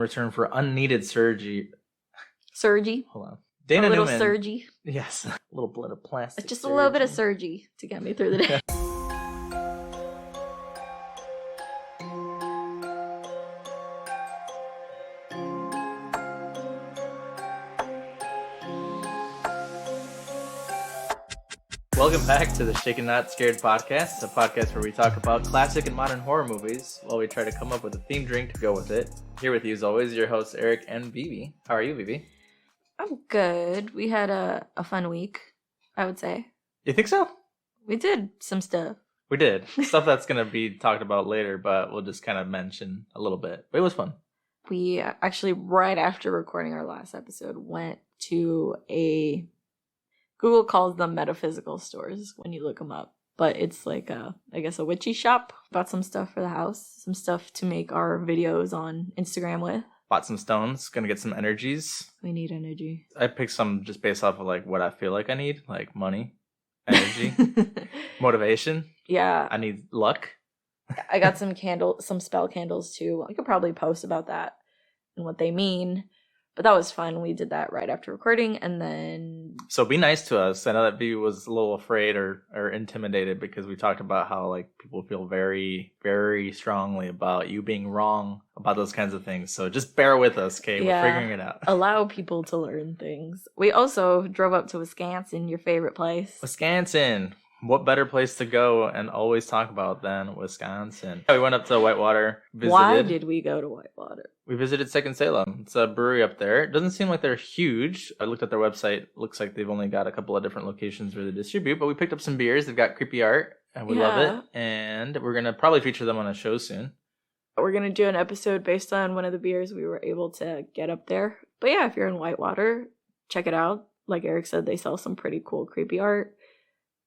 Return for unneeded surgery. Surgery. Hold on. Dana A little Newman. Surgery. Yes. A little bit of plastic. Just surgery. A little bit of surgery to get me through the day. Welcome back to the Shaken Not Scared podcast, a podcast where we talk about classic and modern horror movies while we try to come up with a theme drink to go with it. Here with you as always, your hosts Eric and Vivi. How are you, Vivi? I'm good. We had a fun week, I would say. You think so? We did some stuff. We did. Stuff that's going to be talked about later, but we'll just kind of mention a little bit. But it was fun. We actually, right after recording our last episode, went to a... Google calls them metaphysical stores when you look them up. But it's like, a witchy shop. Bought some stuff for the house. Some stuff to make our videos on Instagram with. Bought some stones. Gonna get some energies. We need energy. I picked some just based off of like what I feel like I need. Like money, energy, motivation. Yeah. I need luck. I got some spell candles too. I could probably post about that and what they mean. But that was fun. We did that right after recording, and then... So be nice to us. I know that Vivi was a little afraid or intimidated because we talked about how like people feel very, very strongly about you being wrong about those kinds of things. So just bear with us, okay? Yeah. We're figuring it out. Allow people to learn things. We also drove up to Wisconsin, your favorite place. Wisconsin. What better place to go and always talk about than Wisconsin? We went up to Whitewater. Visited. Why did we go to Whitewater? We visited Second Salem. It's a brewery up there. It doesn't seem like they're huge. I looked at their website. Looks like they've only got a couple of different locations where they distribute. But we picked up some beers. They've got creepy art, and we love it. And we're going to probably feature them on a show soon. We're going to do an episode based on one of the beers we were able to get up there. But yeah, if you're in Whitewater, check it out. Like Eric said, they sell some pretty cool creepy art.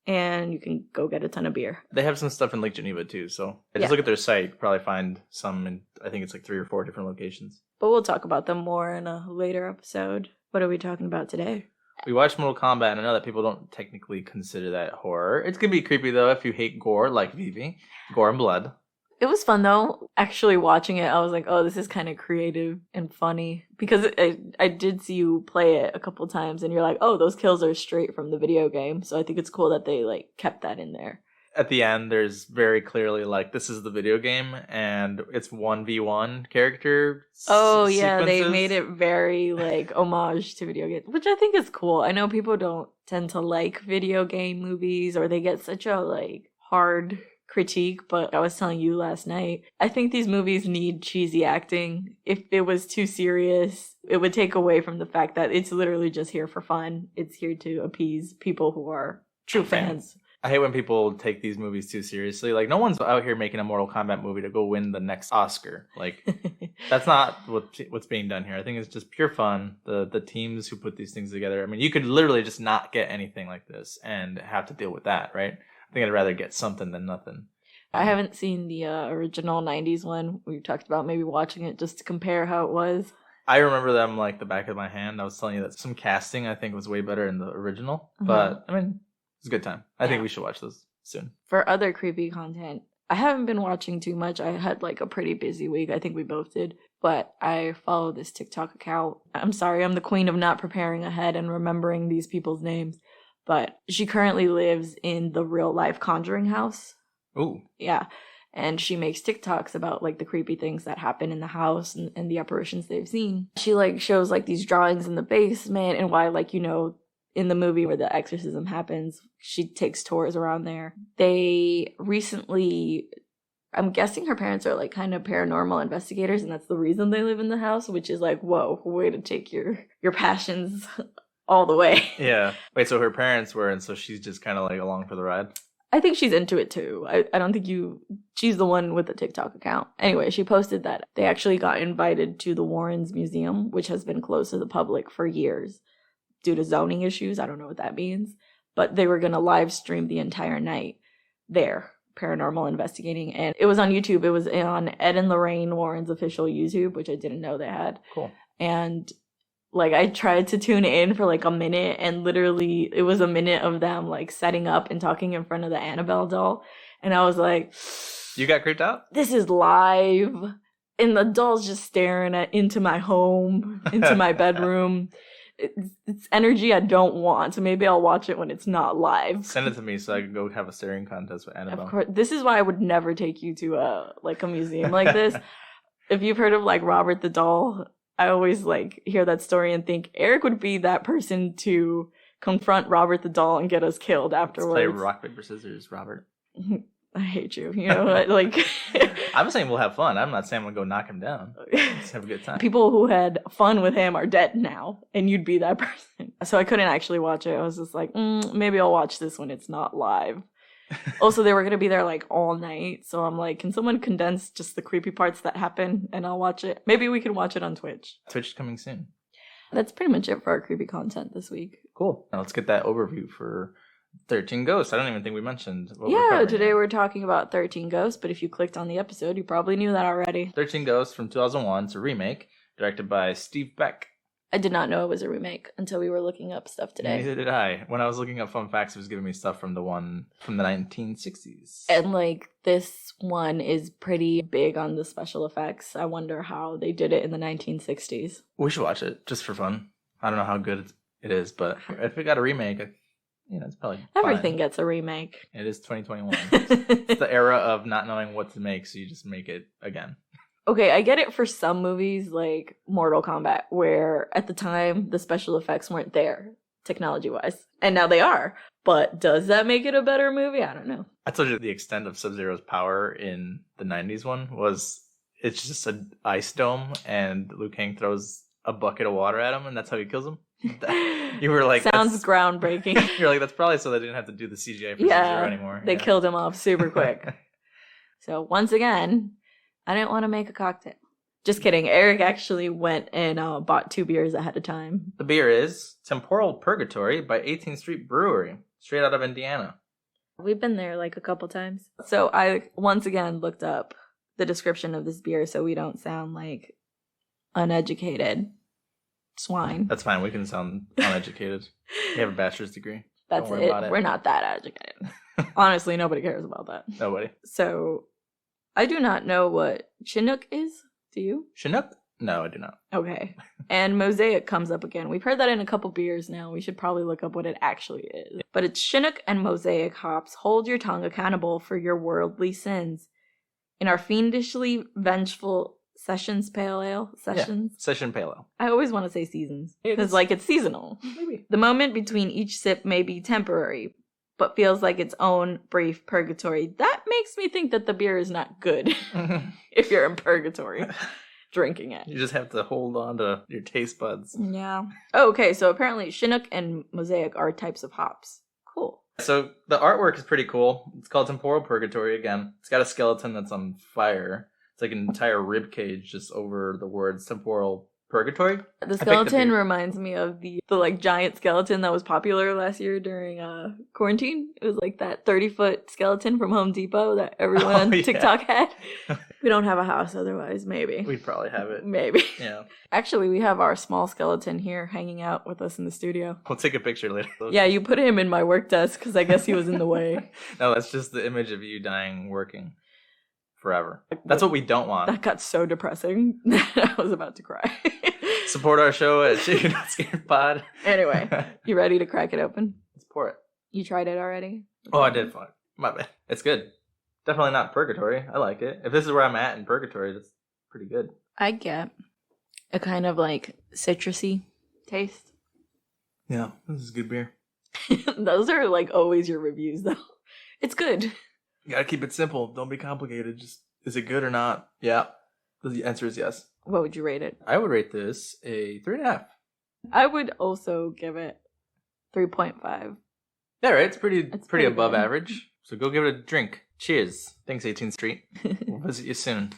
And you can go get a ton of beer. They have some stuff in Lake Geneva, too. So just look at their site. You can probably find some in, I think it's like 3 or 4 different locations. But we'll talk about them more in a later episode. What are we talking about today? We watched Mortal Kombat, and I know that people don't technically consider that horror. It's going to be creepy, though, if you hate gore, like Vivi. Gore and blood. It was fun, though. Actually watching it, I was like, oh, this is kind of creative and funny. Because I did see you play it a couple times, and you're like, oh, those kills are straight from the video game. So I think it's cool that they, like, kept that in there. At the end, there's very clearly, like, this is the video game, and it's 1v1 character yeah, they made it very, like, homage to video games, which I think is cool. I know people don't tend to like video game movies, or they get such a, like, hard critique, but I was telling you last night, I think these movies need cheesy acting. If it was too serious, it would take away from the fact that it's literally just here for fun. It's here to appease people who are true fans. I hate when people take these movies too seriously. Like, no one's out here making a Mortal Kombat movie to go win the next Oscar. Like, that's not what's being done here. I think it's just pure fun. The teams who put these things together, I mean, you could literally just not get anything like this and have to deal with that, right? I think I'd rather get something than nothing. I haven't seen the original 90s one. We talked about maybe watching it just to compare how it was. I remember them like the back of my hand. I was telling you that some casting I think was way better in the original. But, I mean, it's a good time. I think we should watch this soon. For other creepy content, I haven't been watching too much. I had like a pretty busy week. I think we both did. But I follow this TikTok account. I'm sorry, I'm the queen of not preparing ahead and remembering these people's names. But she currently lives in the real life Conjuring house. Ooh. Yeah. And she makes TikToks about like the creepy things that happen in the house and the apparitions they've seen. She like shows like these drawings in the basement and why, like, you know, in the movie where the exorcism happens, she takes tours around there. They recently, I'm guessing her parents are like kind of paranormal investigators, and that's the reason they live in the house, which is like, whoa, way to take your passions all the way. Yeah. Wait, so her parents were, and so she's just kind of like along for the ride? I think she's into it too. I don't think she's the one with the TikTok account. Anyway, she posted that they actually got invited to the Warrens Museum, which has been closed to the public for years due to zoning issues. I don't know what that means. But they were going to live stream the entire night there, paranormal investigating. And it was on YouTube. It was on Ed and Lorraine Warren's official YouTube, which I didn't know they had. Cool. And like, I tried to tune in for like a minute, and literally it was a minute of them like setting up and talking in front of the Annabelle doll. And I was like, you got creeped out? This is live. And the doll's just staring into my home, into my bedroom. It's energy I don't want, so maybe I'll watch it when it's not live. Send it to me so I can go have a staring contest with Annabelle. Of course, this is why I would never take you to a museum like this. If you've heard of like Robert the Doll, I always like hear that story and think Eric would be that person to confront Robert the Doll and get us killed afterwards. Let's play rock, paper, scissors, Robert. I hate you. You know, like I'm saying we'll have fun. I'm not saying I'm gonna go knock him down. Just have a good time. People who had fun with him are dead now, and you'd be that person. So I couldn't actually watch it. I was just like, maybe I'll watch this when it's not live. Also, they were gonna be there like all night, so I'm like, can someone condense just the creepy parts that happen, and I'll watch it. Maybe we can watch it on Twitch. Twitch is coming soon. That's pretty much it for our creepy content this week. Cool. Now let's get that overview for 13 Ghosts. I don't even think we mentioned what today we're talking about 13 Ghosts, but if you clicked on the episode, you probably knew that already. 13 Ghosts from 2001. It's a remake, directed by Steve Beck. I did not know it was a remake until we were looking up stuff today. Neither did I. When I was looking up fun facts, it was giving me stuff from the one from the 1960s. And like, this one is pretty big on the special effects. I wonder how they did it in the 1960s. We should watch it, just for fun. I don't know how good it is, but if it got a remake, it's probably everything fine. Gets a remake. It is 2021. It's the era of not knowing what to make, so you just make it again. Okay, I get it for some movies like Mortal Kombat, where at the time the special effects weren't there, technology-wise, and now they are. But does that make it a better movie? I don't know. I told you the extent of Sub-Zero's power in the 90s one was it's just an ice dome, and Liu Kang throws a bucket of water at him, and that's how he kills him. You were like, sounds groundbreaking. You're like, that's probably so they didn't have to do the CGI for Sub-Zero anymore. They killed him off super quick. So once again, I didn't want to make a cocktail. Just kidding. Eric actually went and bought 2 beers ahead of time. The beer is Temporal Purgatory by 18th Street Brewery, straight out of Indiana. We've been there like a couple times. So I once again looked up the description of this beer so we don't sound like uneducated swine. That's fine. We can sound uneducated. We have a bachelor's degree. That's it. We're not that educated. Honestly, nobody cares about that. Nobody. So I do not know what Chinook is. Do you? Chinook? No, I do not. Okay. And Mosaic comes up again. We've heard that in a couple beers now. We should probably look up what it actually is. But it's Chinook and Mosaic hops. Hold your tongue accountable for your worldly sins. In our fiendishly vengeful Sessions Pale Ale. Sessions? Yeah, Session Pale Ale. I always want to say seasons. Because like it's seasonal. Maybe. The moment between each sip may be temporary, but feels like its own brief purgatory. That makes me think that the beer is not good if you're in purgatory drinking it. You just have to hold on to your taste buds. Yeah. Oh, okay, so apparently Chinook and Mosaic are types of hops. Cool. So the artwork is pretty cool. It's called Temporal Purgatory again. It's got a skeleton that's on fire. It's like an entire rib cage just over the words Temporal Purgatory. The skeleton reminds me of the like giant skeleton that was popular last year during quarantine. It was like that 30-foot skeleton from Home Depot that everyone on TikTok had. We don't have a house otherwise, maybe. We'd probably have it. Maybe. Yeah. Actually, we have our small skeleton here hanging out with us in the studio. We'll take a picture later. Yeah, you put him in my work desk because I guess he was in the way. No, that's just the image of you dying working. Forever. That's what we don't want. That got so depressing that I was about to cry. Support our show at Shaken Not Scared Pod. Anyway, you ready to crack it open? Let's pour it. You tried it already? Oh, I did. Fuck. My bad. It's good. Definitely not Purgatory. I like it. If this is where I'm at in Purgatory, that's pretty good. I get a kind of like citrusy taste. Yeah, this is good beer. Those are like always your reviews though. It's good. You gotta keep it simple. Don't be complicated. Just, is it good or not? Yeah. The answer is yes. What would you rate it? I would rate this a 3.5. I would also give it 3.5. Yeah, right? It's pretty above average. So go give it a drink. Cheers. Thanks, 18th Street. We'll visit you soon.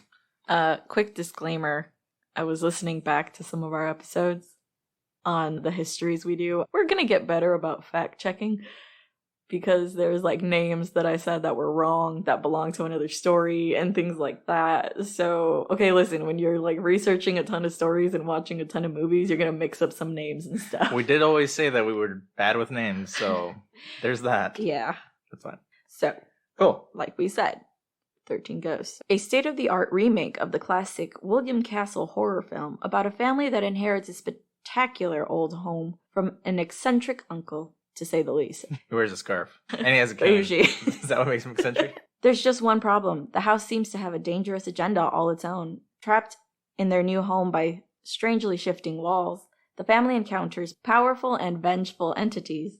Quick disclaimer. I was listening back to some of our episodes on the histories we do. We're gonna get better about fact checking. Because there's like names that I said that were wrong that belong to another story and things like that. So, okay, listen, when you're like researching a ton of stories and watching a ton of movies, you're going to mix up some names and stuff. We did always say that we were bad with names, so there's that. Yeah. That's fine. So, cool. Like we said, 13 Ghosts, a state-of-the-art remake of the classic William Castle horror film about a family that inherits a spectacular old home from an eccentric uncle, to say the least. He wears a scarf. And he has a cane. Bougie. Is that what makes him eccentric? There's just one problem. The house seems to have a dangerous agenda all its own. Trapped in their new home by strangely shifting walls, the family encounters powerful and vengeful entities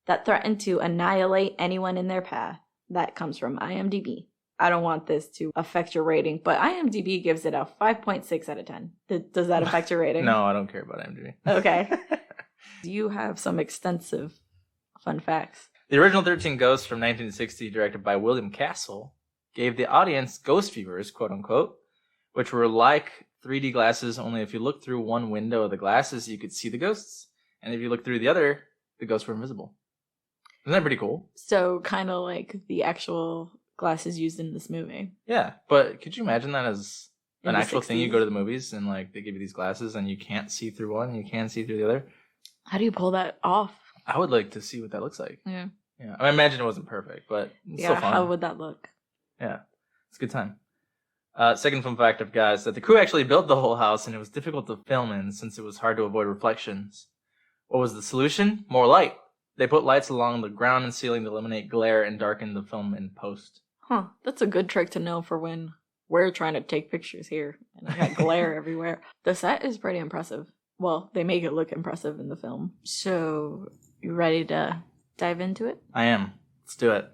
that threaten to annihilate anyone in their path. That comes from IMDb. I don't want this to affect your rating, but IMDb gives it a 5.6 out of 10. Does that affect your rating? No, I don't care about IMDb. Okay. You have some extensive fun facts. The original 13 Ghosts from 1960, directed by William Castle, gave the audience ghost viewers, quote unquote, which were like 3D glasses, only if you looked through one window of the glasses, you could see the ghosts. And if you looked through the other, the ghosts were invisible. Isn't that pretty cool? So kind of like the actual glasses used in this movie. Yeah, but could you imagine that as an actual 60s? thing? You go to the movies and like they give you these glasses and you can't see through one, you can't see through the other. How do you pull that off? I would like to see what that looks like. Yeah. Yeah, I imagine it wasn't perfect, but it's still fun. How would that look? Yeah, it's a good time. Second fun fact I've got is that the crew actually built the whole house and it was difficult to film in since it was hard to avoid reflections. What was the solution? More light. They put lights along the ground and ceiling to eliminate glare and darken the film in post. Huh, that's a good trick to know for when we're trying to take pictures here and I got glare everywhere. The set is pretty impressive. Well, they make it look impressive in the film. So, you ready to dive into it? I am. Let's do it.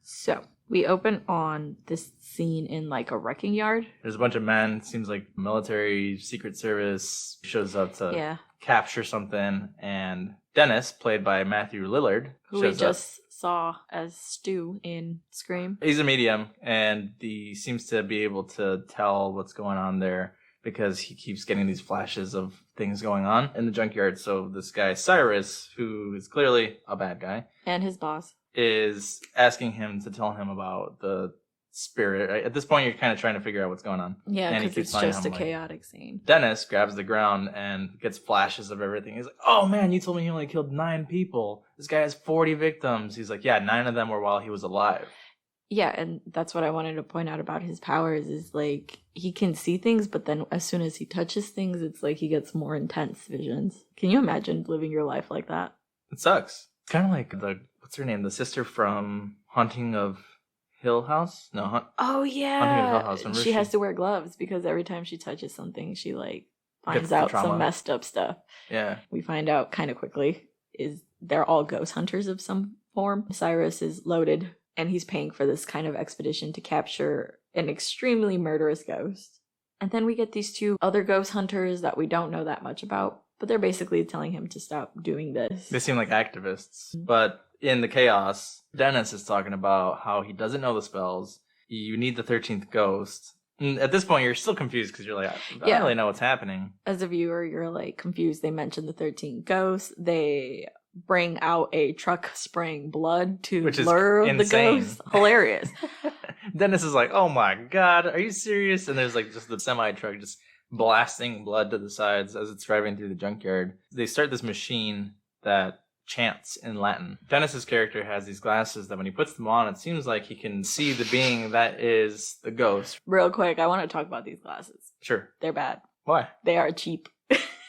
So, we open on this scene in like a wrecking yard. There's a bunch of men. Seems like military, Secret Service shows up to capture something. And Dennis, played by Matthew Lillard, who we just saw as Stu in Scream. He's a medium, and he seems to be able to tell what's going on there because he keeps getting these flashes of things going on in the junkyard. So this guy, Cyrus, who is clearly a bad guy, and his boss, is asking him to tell him about the spirit. Right? At this point, you're kind of trying to figure out what's going on. Yeah, because it's just a chaotic scene. Dennis grabs the ground and gets flashes of everything. He's like, oh man, you told me he only killed 9 people. This guy has 40 victims. He's like, yeah, 9 of them were while he was alive. Yeah, and that's what I wanted to point out about his powers is like he can see things, but then as soon as he touches things, it's like he gets more intense visions. Can you imagine living your life like that? It sucks. It's kind of like what's her name? The sister from Haunting of Hill House? No, oh yeah. Haunting of Hill House. She has to wear gloves because every time she touches something, she like finds out some messed up stuff. Yeah. We find out kind of quickly is they're all ghost hunters of some form. Cyrus is loaded and he's paying for this kind of expedition to capture an extremely murderous ghost. And then we get these 2 other ghost hunters that we don't know that much about, but they're basically telling him to stop doing this. They seem like activists, but in the chaos, Dennis is talking about how he doesn't know the spells. You need the 13th ghost. And at this point, you're still confused because you're like, I don't really know what's happening. As a viewer, you're like confused. They mention the 13 ghosts. They bring out a truck spraying blood to lure the ghosts. Hilarious. Dennis is like, oh my god, are you serious? And there's like just the semi-truck just blasting blood to the sides as it's driving through the junkyard. They start this machine that chants in Latin. Dennis's character has these glasses that when he puts them on, it seems like he can see the being that is the ghost. Real quick, I want to talk about these glasses. Sure. They're bad. Why? They are cheap.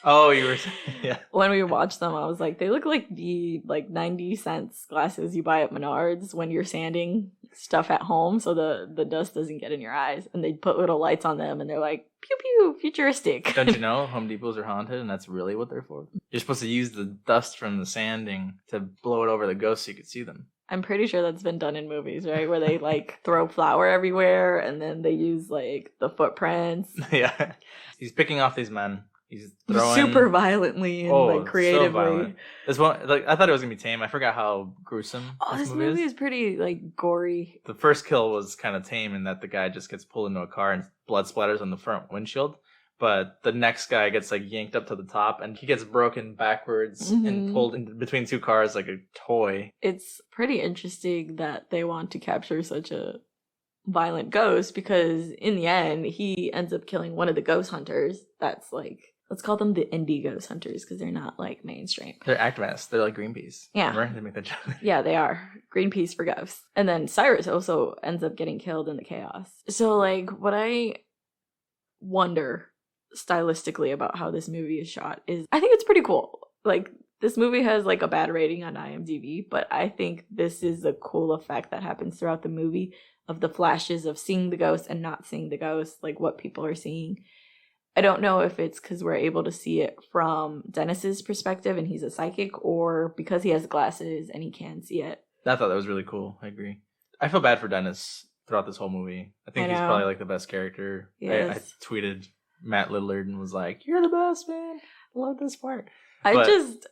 Oh, you were... Yeah. When we watched them, I was like, they look like the 90 cents glasses you buy at Menards when you're sanding stuff at home so the dust doesn't get in your eyes. And they put little lights on them and they're like, pew pew, futuristic. Don't you know Home Depots are haunted and that's really what they're for? You're supposed to use the dust from the sanding to blow it over the ghosts so you could see them. I'm pretty sure that's been done in movies, right? Where they like throw flour everywhere and then they use like the footprints. Yeah. He's picking off these men. He's throwing super violently and like creatively. So this one, like I thought it was gonna be tame. I forgot how gruesome. This movie is pretty like gory. The first kill was kind of tame in that the guy just gets pulled into a car and blood splatters on the front windshield. But the next guy gets like yanked up to the top and he gets broken backwards and pulled in between 2 cars like a toy. It's pretty interesting that they want to capture such a violent ghost because in the end he ends up killing one of the ghost hunters that's like Let's call them the indie ghost hunters because they're not like mainstream. They're activists. They're like Greenpeace. Yeah. Remember? They make that joke. Yeah, they are. Greenpeace for ghosts. And then Cyrus also ends up getting killed in the chaos. So, like, what I wonder stylistically about how this movie is shot is I think it's pretty cool. Like, this movie has like a bad rating on IMDb, but I think this is a cool effect that happens throughout the movie of the flashes of seeing the ghost and not seeing the ghost, like what people are seeing. I don't know if it's because we're able to see it from Dennis's perspective and he's a psychic, or because he has glasses and he can see it. I thought that was really cool. I agree. I feel bad for Dennis throughout this whole movie. I think he's probably like the best character. Yes. I tweeted Matt Lillard and was like, "You're the best, man. I love this part." I just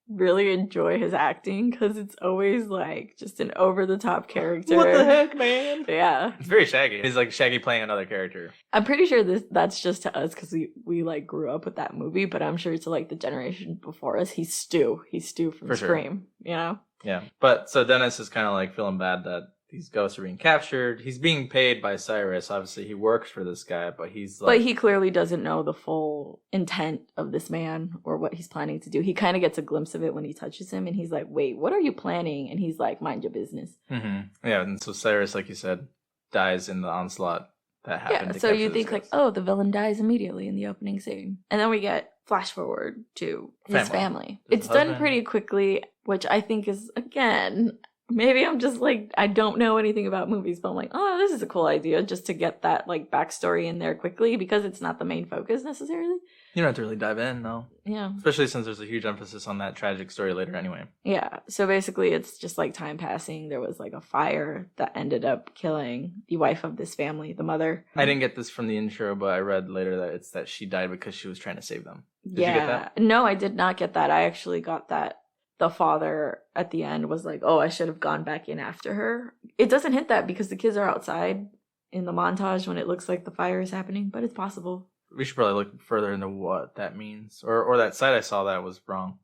really enjoy his acting because it's always like just an over-the-top character. What the heck, man? Yeah. It's very Shaggy. He's like Shaggy playing another character. I'm pretty sure that's just to us because we like grew up with that movie, but I'm sure to like the generation before us, he's Stu. He's Stu from Scream, you know? Yeah. But so Dennis is kind of like feeling bad that these ghosts are being captured. He's being paid by Cyrus. Obviously, he works for this guy, but he's like... But he clearly doesn't know the full intent of this man or what he's planning to do. He kind of gets a glimpse of it when he touches him, and he's like, wait, what are you planning? And he's like, mind your business. Mm-hmm. Yeah, and so Cyrus, like you said, dies in the onslaught that happened. Yeah, so you think like, oh, the villain dies immediately in the opening scene. And then we get flash forward to his family. It's done pretty quickly, which I think is, again... Maybe I'm just like, I don't know anything about movies, but I'm like, oh, this is a cool idea just to get that like backstory in there quickly because it's not the main focus necessarily. You don't have to really dive in, no. Yeah. Especially since there's a huge emphasis on that tragic story later anyway. Yeah. So basically it's just like time passing. There was like a fire that ended up killing the wife of this family, the mother. I didn't get this from the intro, but I read later that it's that she died because she was trying to save them. Did you get that? No, I did not get that. I actually got that. The father at the end was like, oh, I should have gone back in after her. It doesn't hint that because the kids are outside in the montage when it looks like the fire is happening, but it's possible. We should probably look further into what that means. Or that site I saw that was wrong.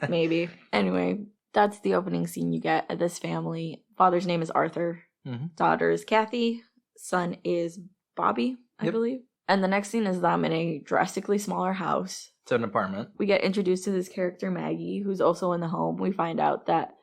Maybe. Anyway, that's the opening scene you get at this family. Father's name is Arthur. Mm-hmm. Daughter is Kathy. Son is Bobby, I believe. And the next scene is them in a drastically smaller house. It's an apartment. We get introduced to this character, Maggie, who's also in the home. We find out that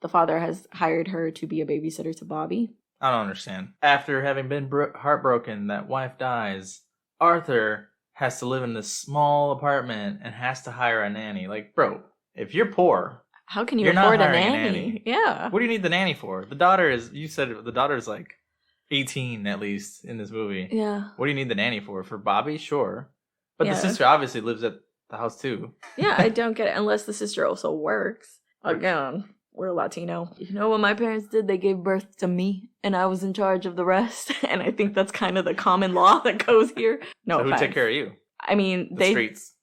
the father has hired her to be a babysitter to Bobby. I don't understand. After having been heartbroken that wife dies, Arthur has to live in this small apartment and has to hire a nanny. Like, bro, if you're poor... How can you afford a nanny? Yeah. What do you need the nanny for? The daughter is... You said the daughter's like 18 at least in this movie. Yeah. What do you need the nanny for? For Bobby? Sure. But the sister obviously lives at the house too. Yeah, I don't get it unless the sister also works. Again, we're Latino. You know what my parents did? They gave birth to me and I was in charge of the rest. And I think that's kind of the common law that goes here. No so who took care of you? I mean, the streets.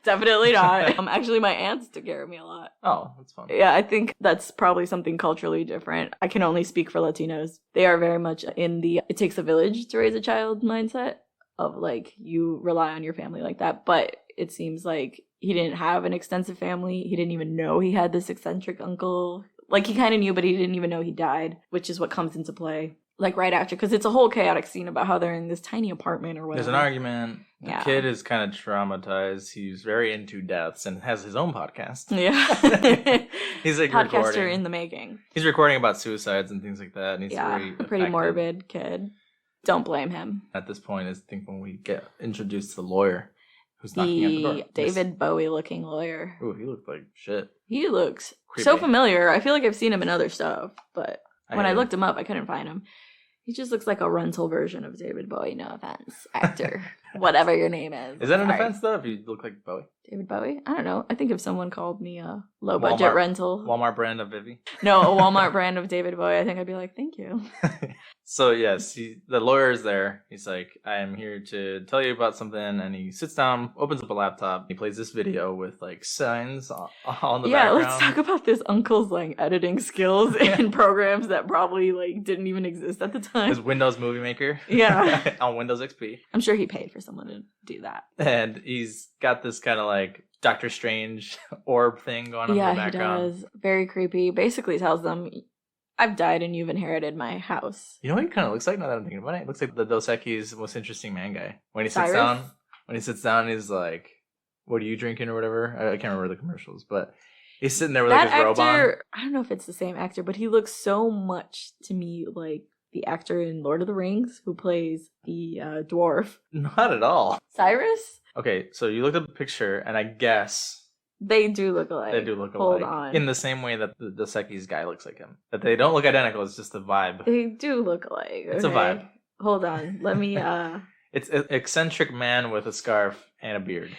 Definitely not. Actually, my aunts took care of me a lot. Oh, that's fun. Yeah, I think that's probably something culturally different. I can only speak for Latinos. They are very much in the it takes a village to raise a child mindset of like you rely on your family like that. But it seems like he didn't have an extensive family. He didn't even know he had this eccentric uncle. Like he kind of knew, but he didn't even know he died, which is what comes into play. Like right after, because it's a whole chaotic scene about how they're in this tiny apartment or whatever. There's an argument. The kid is kind of traumatized. He's very into deaths and has his own podcast. Yeah. He's like podcaster recording. In the making. He's recording about suicides and things like that. And he's very a pretty morbid kid. Don't blame him. At this point, I think when we get introduced to the lawyer who's knocking at the door. David Bowie-looking lawyer. Ooh, he looked like shit. He looks creepy. So familiar. I feel like I've seen him in other stuff, but when I looked him up, I couldn't find him. He just looks like a rental version of David Bowie. No offense, actor. Whatever your name is. Is that an offense, though, if you look like Bowie? David Bowie? I don't know. I think if someone called me a low-budget rental. Walmart brand of Vivi? No, a Walmart brand of David Bowie. I think I'd be like, thank you. So, yes, the lawyer is there. He's like, I am here to tell you about something. And he sits down, opens up a laptop. He plays this video with, like, signs on the background. Yeah, let's talk about this uncle's, like, editing skills in programs that probably, like, didn't even exist at the time. His Windows Movie Maker. Yeah. On Windows XP. I'm sure he paid for someone to do that. And he's got this kind of, like, Doctor Strange orb thing going on in the background. Yeah, he does. Very creepy. Basically tells them, I've died and you've inherited my house. You know what he kind of looks like now that I'm thinking about it? It looks like the Dos Equis most interesting man guy. When he sits down when he sits down, he's like, "What are you drinking?" or whatever. I can't remember the commercials, but he's sitting there with like his robe on. I don't know if it's the same actor, but he looks so much to me like the actor in Lord of the Rings who plays the dwarf. Not at all. Cyrus? Okay, so you looked at the picture, and I guess they do look alike. They do look alike. Hold on. In the same way that the Seki's guy looks like him. That they don't look identical, it's just the vibe. They do look alike. It's a vibe. Hold on. Let me It's an eccentric man with a scarf and a beard.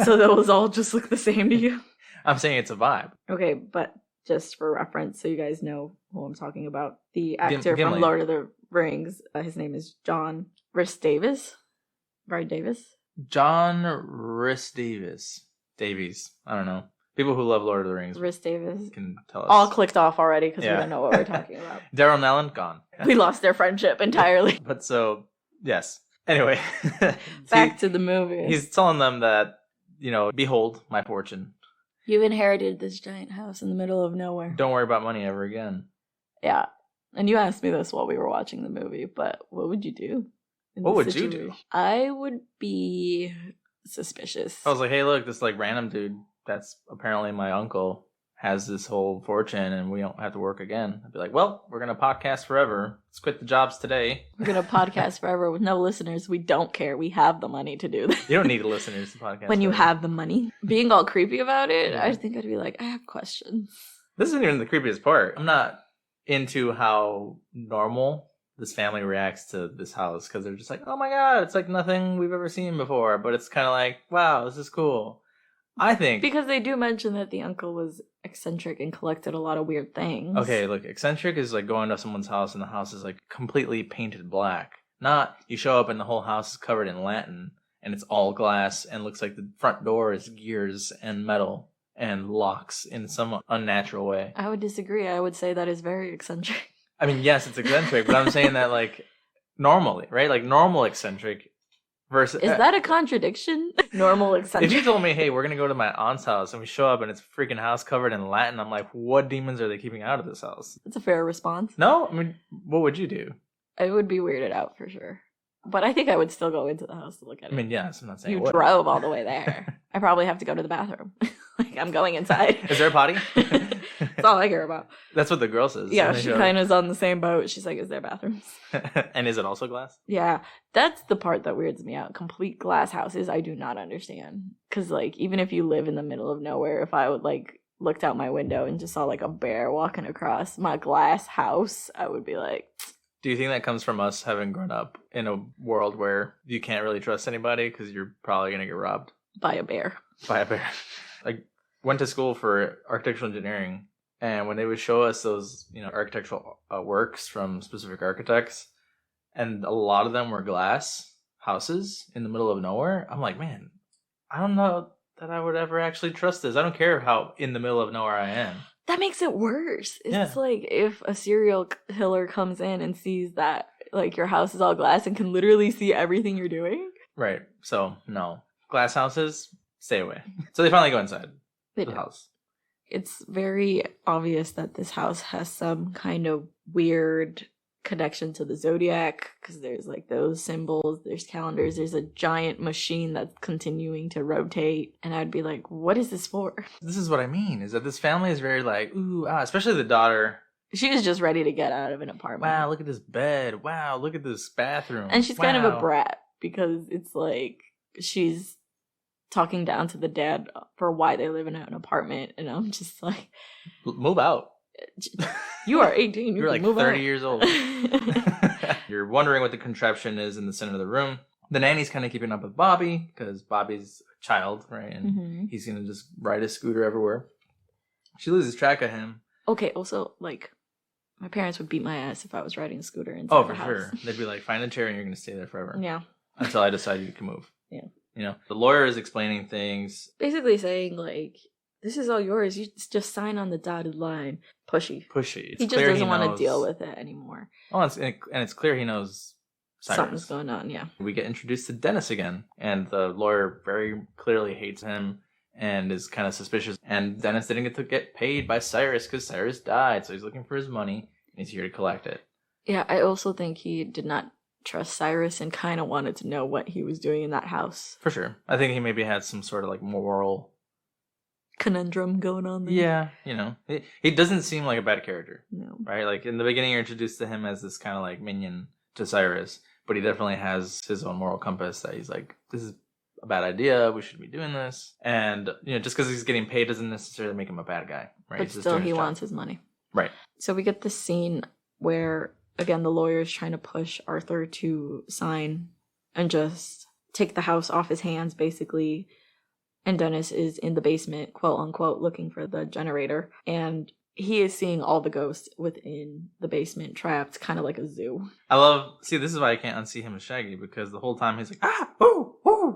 So those all just look the same to you? I'm saying it's a vibe. Okay, but just for reference, so you guys know who I'm talking about. The actor from Lord of the Rings, his name is John Rhys-Davies. Right, Davis? John Rhys-Davies. Davies. I don't know. People who love Lord of the Rings Rhys-Davies can tell us. All clicked off already because we don't know what we're talking about. Daryl Nellen, gone. We lost their friendship entirely. But so, yes. Anyway. Back to the movie. He's telling them that, behold my fortune. You inherited this giant house in the middle of nowhere. Don't worry about money ever again. Yeah. And you asked me this while we were watching the movie, but what would you do? What would you do? I would be suspicious. I was like, hey, look, this random dude that's apparently my uncle has this whole fortune and we don't have to work again. I'd be like, well, we're going to podcast forever. Let's quit the jobs today. We're going to podcast forever with no listeners. We don't care. We have the money to do that. You don't need listeners to podcast. When you have the money. Being all creepy about it, I think I'd be like, I have questions. This isn't even the creepiest part. I'm not into how normal this family reacts to this house because they're just like, oh my God, it's like nothing we've ever seen before. But it's kind of like, wow, this is cool. I think because they do mention that the uncle was eccentric and collected a lot of weird things. Okay, look, eccentric is like going to someone's house and the house is like completely painted black. Not you show up and the whole house is covered in Latin and it's all glass and looks like the front door is gears and metal and locks in some unnatural way. I would disagree. I would say that is very eccentric. I mean, yes, it's eccentric, but I'm saying that like normally, right? Like normal eccentric. Versus, is that a contradiction? Normal eccentric. If you told me, hey, we're going to go to my aunt's house and we show up and it's a freaking house covered in Latin, I'm like, what demons are they keeping out of this house? That's a fair response. No? I mean, what would you do? I would be weirded out for sure. But I think I would still go into the house to look at it. I mean, yes, I'm not saying you drove all the way there. I probably have to go to the bathroom. Like, I'm going inside. Is there a potty? That's all I care about. That's what the girl says. Yeah, she kind of is on the same boat. She's like, is there bathrooms? And is it also glass? Yeah, that's the part that weirds me out. Complete glass houses, I do not understand. Because, like, even if you live in the middle of nowhere, if I would, like, looked out my window and just saw, like, a bear walking across my glass house, I would be like... Do you think that comes from us having grown up in a world where you can't really trust anybody because you're probably going to get robbed? By a bear. By a bear. I went to school for architectural engineering, and when they would show us those, architectural works from specific architects, and a lot of them were glass houses in the middle of nowhere, I'm like, man, I don't know that I would ever actually trust this. I don't care how in the middle of nowhere I am. That makes it worse. It's like if a serial killer comes in and sees that, like, your house is all glass and can literally see everything you're doing. Right. So, no. Glass houses, stay away. So they finally go inside the house. It's very obvious that this house has some kind of weird connection to the zodiac because there's like those symbols, there's calendars, there's a giant machine that's continuing to rotate, and I'd be like, what is this for? This is what I mean, is that this family is very like, ooh, especially the daughter. She was just ready to get out of an apartment. Wow, look at this bed. Wow, look at this bathroom. And she's kind of a brat because it's like she's talking down to the dad for why they live in an apartment, and I'm just like, move out. You are 18. You're like 30 years old. You're wondering what the contraption is in the center of the room. The nanny's kind of keeping up with Bobby because Bobby's a child, right? And he's going to just ride his scooter everywhere. She loses track of him. Okay, also, like, my parents would beat my ass if I was riding a scooter inside the house. Oh, for sure. They'd be like, find a chair and you're going to stay there forever. Yeah. Until I decide you can move. Yeah. The lawyer is explaining things. Basically saying, like, this is all yours. You just sign on the dotted line. Pushy. It's he just doesn't want to deal with it anymore. Oh, and it's clear he knows Cyrus. Something's going on, yeah. We get introduced to Dennis again, and the lawyer very clearly hates him and is kind of suspicious. And Dennis didn't get paid by Cyrus because Cyrus died, so he's looking for his money, and he's here to collect it. Yeah, I also think he did not trust Cyrus and kind of wanted to know what he was doing in that house. For sure. I think he maybe had some sort of like moral conundrum going on there. Yeah, you know, he doesn't seem like a bad character. No. Right? Like in the beginning, you're introduced to him as this kind of like minion to Cyrus, but he definitely has his own moral compass that he's like, this is a bad idea. We shouldn't be doing this. And, you know, just because he's getting paid doesn't necessarily make him a bad guy. Right? But still, he wants his money. Right. So we get this scene where, again, the lawyer is trying to push Arthur to sign and just take the house off his hands, basically. And Dennis is in the basement, quote unquote, looking for the generator. And he is seeing all the ghosts within the basement, trapped, kind of like a zoo. This is why I can't unsee him as Shaggy, because the whole time he's like, ooh,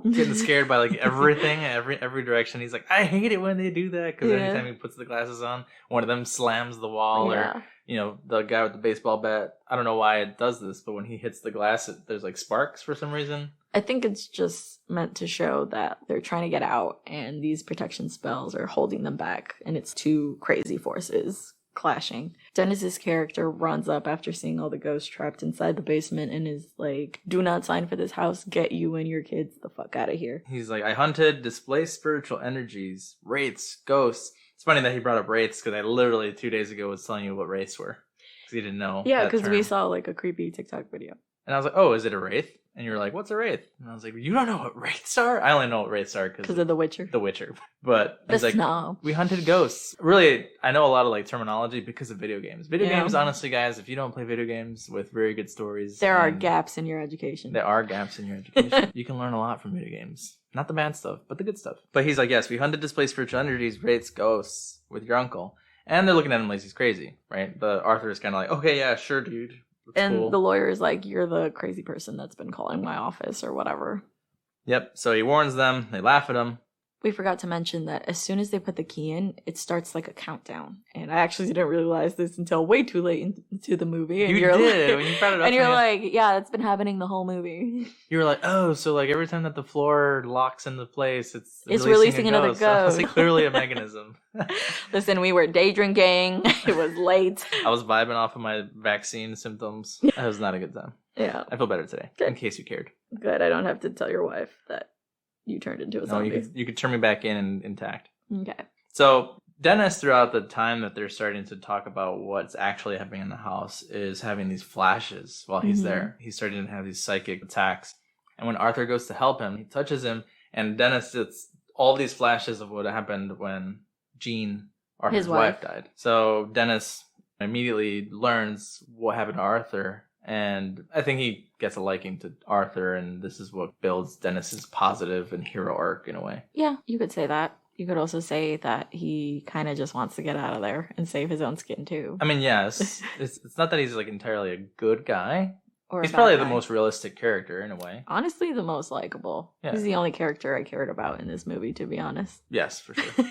getting scared by like everything, every direction. He's like, I hate it when they do that, because anytime he puts the glasses on, one of them slams the wall, or, you know, the guy with the baseball bat. I don't know why it does this, but when he hits the glass, there's like sparks for some reason. I think it's just meant to show that they're trying to get out and these protection spells are holding them back, and it's two crazy forces clashing. Dennis's character runs up after seeing all the ghosts trapped inside the basement and is like, do not sign for this house, get you and your kids the fuck out of here. He's like, I hunted displaced spiritual energies, wraiths, ghosts. It's funny that he brought up wraiths, because I literally 2 days ago was telling you what wraiths were, because he didn't know. Yeah, because we saw like a creepy TikTok video. And I was like, oh, is it a wraith? And you were like, what's a wraith? And I was like, you don't know what wraiths are? I only know what wraiths are because of The Witcher. The Witcher. But he's like, we hunted ghosts. Really, I know a lot of like terminology because of video games. Video games, honestly, guys, if you don't play video games with very good stories. There are gaps in your education. There are gaps in your education. You can learn a lot from video games. Not the bad stuff, but the good stuff. But he's like, yes, we hunted displaced spiritual energies, wraiths, ghosts with your uncle. And they're looking at him like he's crazy, right? But Arthur is kind of like, okay, yeah, sure, dude. That's cool. The lawyer is like, you're the crazy person that's been calling my office or whatever. Yep. So he warns them. They laugh at him. We forgot to mention that as soon as they put the key in, it starts like a countdown. And I actually didn't realize this until way too late into the movie. And you did. Like, when you brought it up, and you're like, yeah, it's been happening the whole movie. You were like, oh, so like every time that the floor locks into place, it's releasing another ghost. So it's like clearly a mechanism. Listen, we were day drinking. It was late. I was vibing off of my vaccine symptoms. It was not a good time. Yeah. I feel better today, in case you cared. Good. I don't have to tell your wife that you turned into a zombie. No, you could turn me back in intact. Okay. So Dennis, throughout the time that they're starting to talk about what's actually happening in the house, is having these flashes while he's there. He's starting to have these psychic attacks. And when Arthur goes to help him, he touches him, and Dennis gets all these flashes of what happened when Jean, Arthur's wife, died. So Dennis immediately learns what happened to Arthur. And I think he gets a liking to Arthur, and this is what builds Dennis's positive and hero arc in a way. Yeah, you could say that. You could also say that he kind of just wants to get out of there and save his own skin too. I mean, yes, it's not that he's like entirely a good guy. He's probably the most realistic character in a way. Honestly, the most likable. Yeah. He's the only character I cared about in this movie, to be honest. Yes, for sure.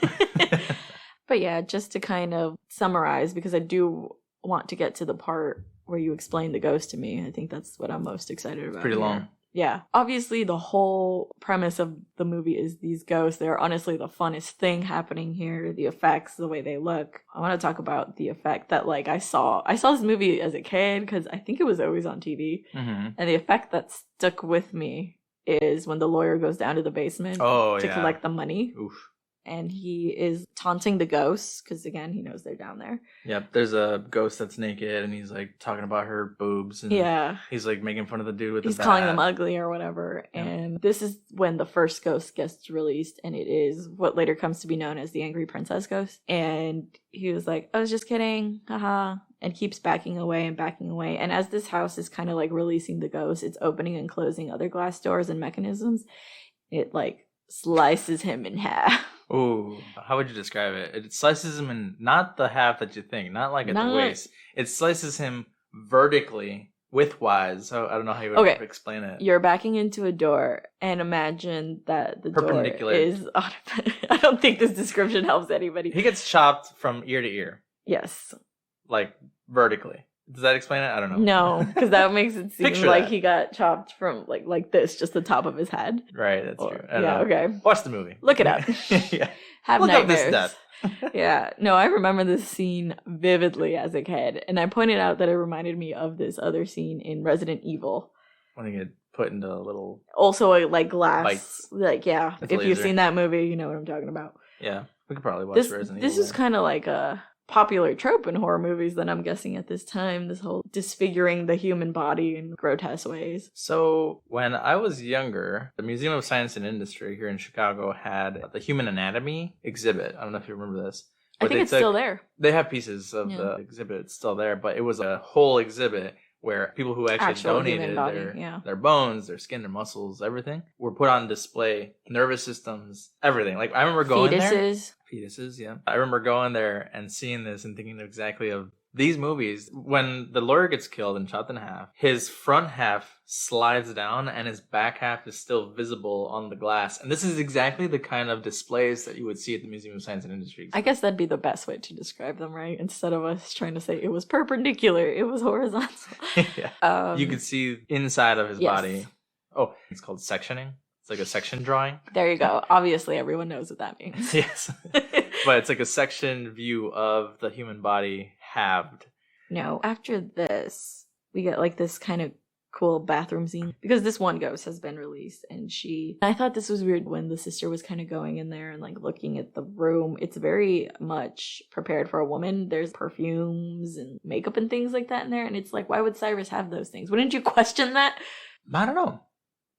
But yeah, just to kind of summarize, because I do want to get to the part where you explain the ghost to me. I think that's what I'm most excited about. Pretty long. Yeah. Obviously, the whole premise of the movie is these ghosts. They're honestly the funnest thing happening here. The effects, the way they look. I want to talk about the effect that, like, I saw this movie as a kid because I think it was always on TV. Mm-hmm. And the effect that stuck with me is when the lawyer goes down to the basement to collect the money. Oof. And he is taunting the ghosts because, again, he knows they're down there. Yep, there's a ghost that's naked and he's like talking about her boobs. And he's like making fun of the dude with the bat. He's calling them ugly or whatever. Yeah. And this is when the first ghost gets released, and it is what later comes to be known as the Angry Princess Ghost. And he was like, I was just kidding, haha. And keeps backing away and backing away. And as this house is kind of like releasing the ghost, it's opening and closing other glass doors and mechanisms. It like slices him in half. Oh, how would you describe it? It slices him in not the half that you think, not like at the waist. It slices him vertically widthwise. So I don't know how you would explain it. You're backing into a door, and imagine that the door is. I don't think this description helps anybody. He gets chopped from ear to ear. Yes. Like vertically. Does that explain it? I don't know. No, because that makes it seem like he got chopped from like this, just the top of his head. Right, that's true. Okay. Watch the movie. Look it up. Yeah. Have Look nightmares. Up this death. Yeah. No, I remember this scene vividly as a kid, and I pointed out that it reminded me of this other scene in Resident Evil when they get put into a little... Also, like glass. Bites. Like, yeah. With If laser. you've seen that movie, you know what I'm talking about. Yeah. We could probably watch Resident Evil. This is kind of like a popular trope in horror movies that I'm guessing at this time. This whole disfiguring the human body in grotesque ways. So when I was younger, the Museum of Science and Industry here in Chicago had the Human Anatomy exhibit. I don't know if you remember this. I think it's still there. They have pieces of the exhibit still there, but it was a whole exhibit where people who actually donated their bones, their skin, their muscles, everything, were put on display. Nervous systems, everything. Like, I remember going there. Fetuses, yeah. I remember going there and seeing this and thinking exactly of these movies. When the lawyer gets killed and chopped in half, his front half slides down and his back half is still visible on the glass. And this is exactly the kind of displays that you would see at the Museum of Science and Industry. I guess that'd be the best way to describe them, right? Instead of us trying to say it was perpendicular, it was horizontal. Yeah. You could see inside of his body. Oh, it's called sectioning. It's like a section drawing. There you go. Obviously, everyone knows what that means. Yes. But it's like a section view of the human body halved. No, after this, we get like this kind of cool bathroom scene. Because this one ghost has been released. And I thought this was weird when the sister was kind of going in there and like looking at the room. It's very much prepared for a woman. There's perfumes and makeup and things like that in there. And it's like, why would Cyrus have those things? Wouldn't you question that? I don't know.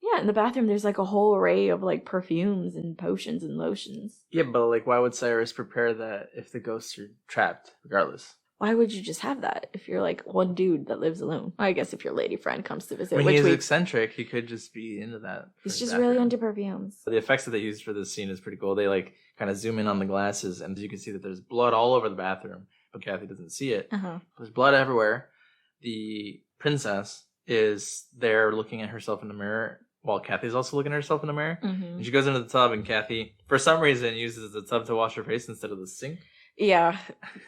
Yeah, in the bathroom, there's like a whole array of like perfumes and potions and lotions. Yeah, but like, why would Cyrus prepare that if the ghosts are trapped, regardless? Why would you just have that if you're like one dude that lives alone? I guess if your lady friend comes to visit. When he's eccentric, he could just be into that. He's just really into perfumes. The effects that they used for this scene is pretty cool. They like kind of zoom in on the glasses, and you can see that there's blood all over the bathroom, but Kathy doesn't see it. There's blood everywhere. The princess is there looking at herself in the mirror, while Kathy's also looking at herself in the mirror. And she goes into the tub, and Kathy, for some reason, uses the tub to wash her face instead of the sink. Yeah,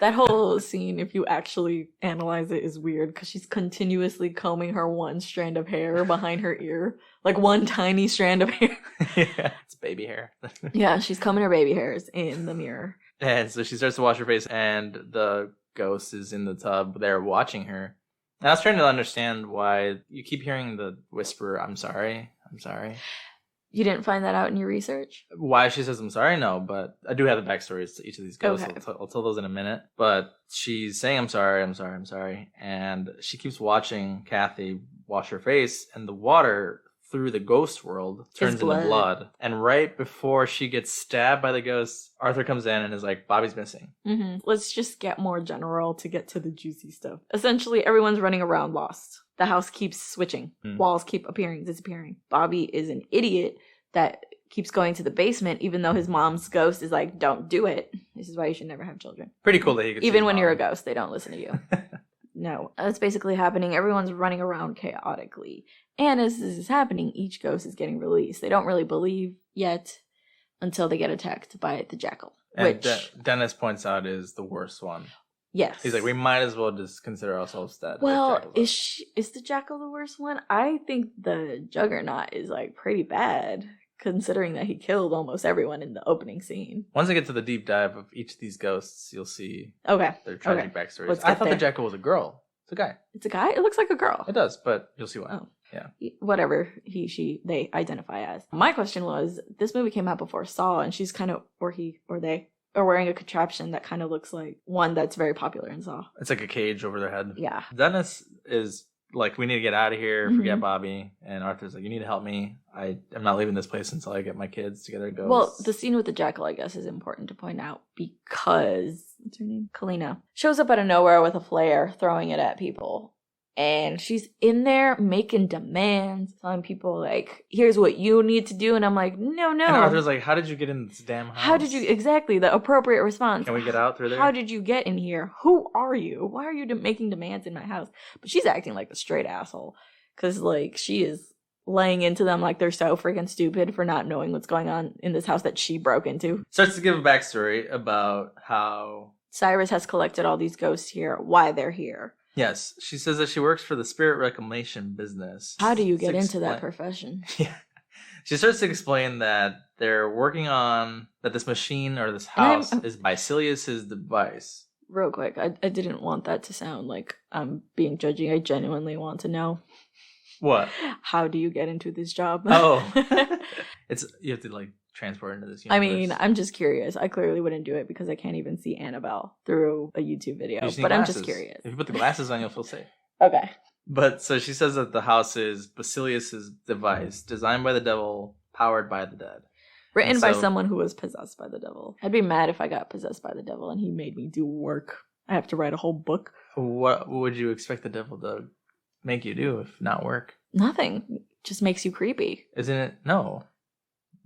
that whole scene, if you actually analyze it, is weird because she's continuously combing her one strand of hair behind her ear. Like one tiny strand of hair. Yeah, it's baby hair. Yeah, she's combing her baby hairs in the mirror. And so she starts to wash her face, and the ghost is in the tub there watching her. And I was trying to understand why you keep hearing the whisper, "I'm sorry, I'm sorry." You didn't find that out in your research? Why she says I'm sorry? No, but I do have the backstories to each of these ghosts. Okay. I'll tell those in a minute. But she's saying I'm sorry, I'm sorry, I'm sorry. And she keeps watching Kathy wash her face, and the water through the ghost world turns into blood. And right before she gets stabbed by the ghost, Arthur comes in and is like, Bobby's missing. Let's just get more general to get to the juicy stuff. Essentially, everyone's running around lost. The house keeps switching. Walls keep appearing, disappearing. Bobby is an idiot that keeps going to the basement, even though his mom's ghost is like, don't do it. This is why you should never have children. Pretty cool that he could even when you're a ghost, they don't listen to you. No, that's basically happening. Everyone's running around chaotically. And as this is happening, each ghost is getting released. They don't really believe yet until they get attacked by the Jackal. And which Dennis points out is the worst one. Yes. He's like, we might as well just consider ourselves dead. Well, is the Jackal the worst one? I think the Juggernaut is like pretty bad, considering that he killed almost everyone in the opening scene. Once I get to the deep dive of each of these ghosts, you'll see their tragic backstories. I thought the Jackal was a girl. It's a guy. It's a guy? It looks like a girl. It does, but you'll see why. Oh. Yeah. Whatever he, she, they identify as. My question was, this movie came out before Saw, and she's kind of, or he, or they, are wearing a contraption that kind of looks like one that's very popular in Saw. It's like a cage over their head. Yeah. Dennis is like, we need to get out of here, forget Bobby. And Arthur's like, you need to help me. I'm not leaving this place until I get my kids together. Ghosts. Well, the scene with the Jackal, I guess, is important to point out because, what's her name? Kalina. Shows up out of nowhere with a flare, throwing it at people. And she's in there making demands, telling people, like, here's what you need to do. And I'm like, no. And Arthur's like, how did you get in this damn house? How did you, exactly, the appropriate response. Can we get out through there? How did you get in here? Who are you? Why are you making demands in my house? But she's acting like a straight asshole. Because, like, she is laying into them like they're so freaking stupid for not knowing what's going on in this house that she broke into. Starts to give a backstory about how Cyrus has collected all these ghosts here, why they're here. Yes, she says that she works for the spirit reclamation business. How do you get into that profession? Yeah. She starts to explain that they're working on, that this machine or this house is Basilius's device. Real quick, I didn't want that to sound like I'm being judgy. I genuinely want to know. What? How do you get into this job? Oh. You have to like transport into this universe. I mean, I'm just curious. I clearly wouldn't do it because I can't even see Annabelle through a YouTube video. But I'm just curious. If you put the glasses on, you'll feel safe. Okay. But so she says that the house is Basilius's device, designed by the devil, powered by the dead. Written by someone who was possessed by the devil. I'd be mad if I got possessed by the devil and he made me do work. I have to write a whole book. What would you expect the devil to make you do if not work? Nothing. Just makes you creepy. Isn't it? No.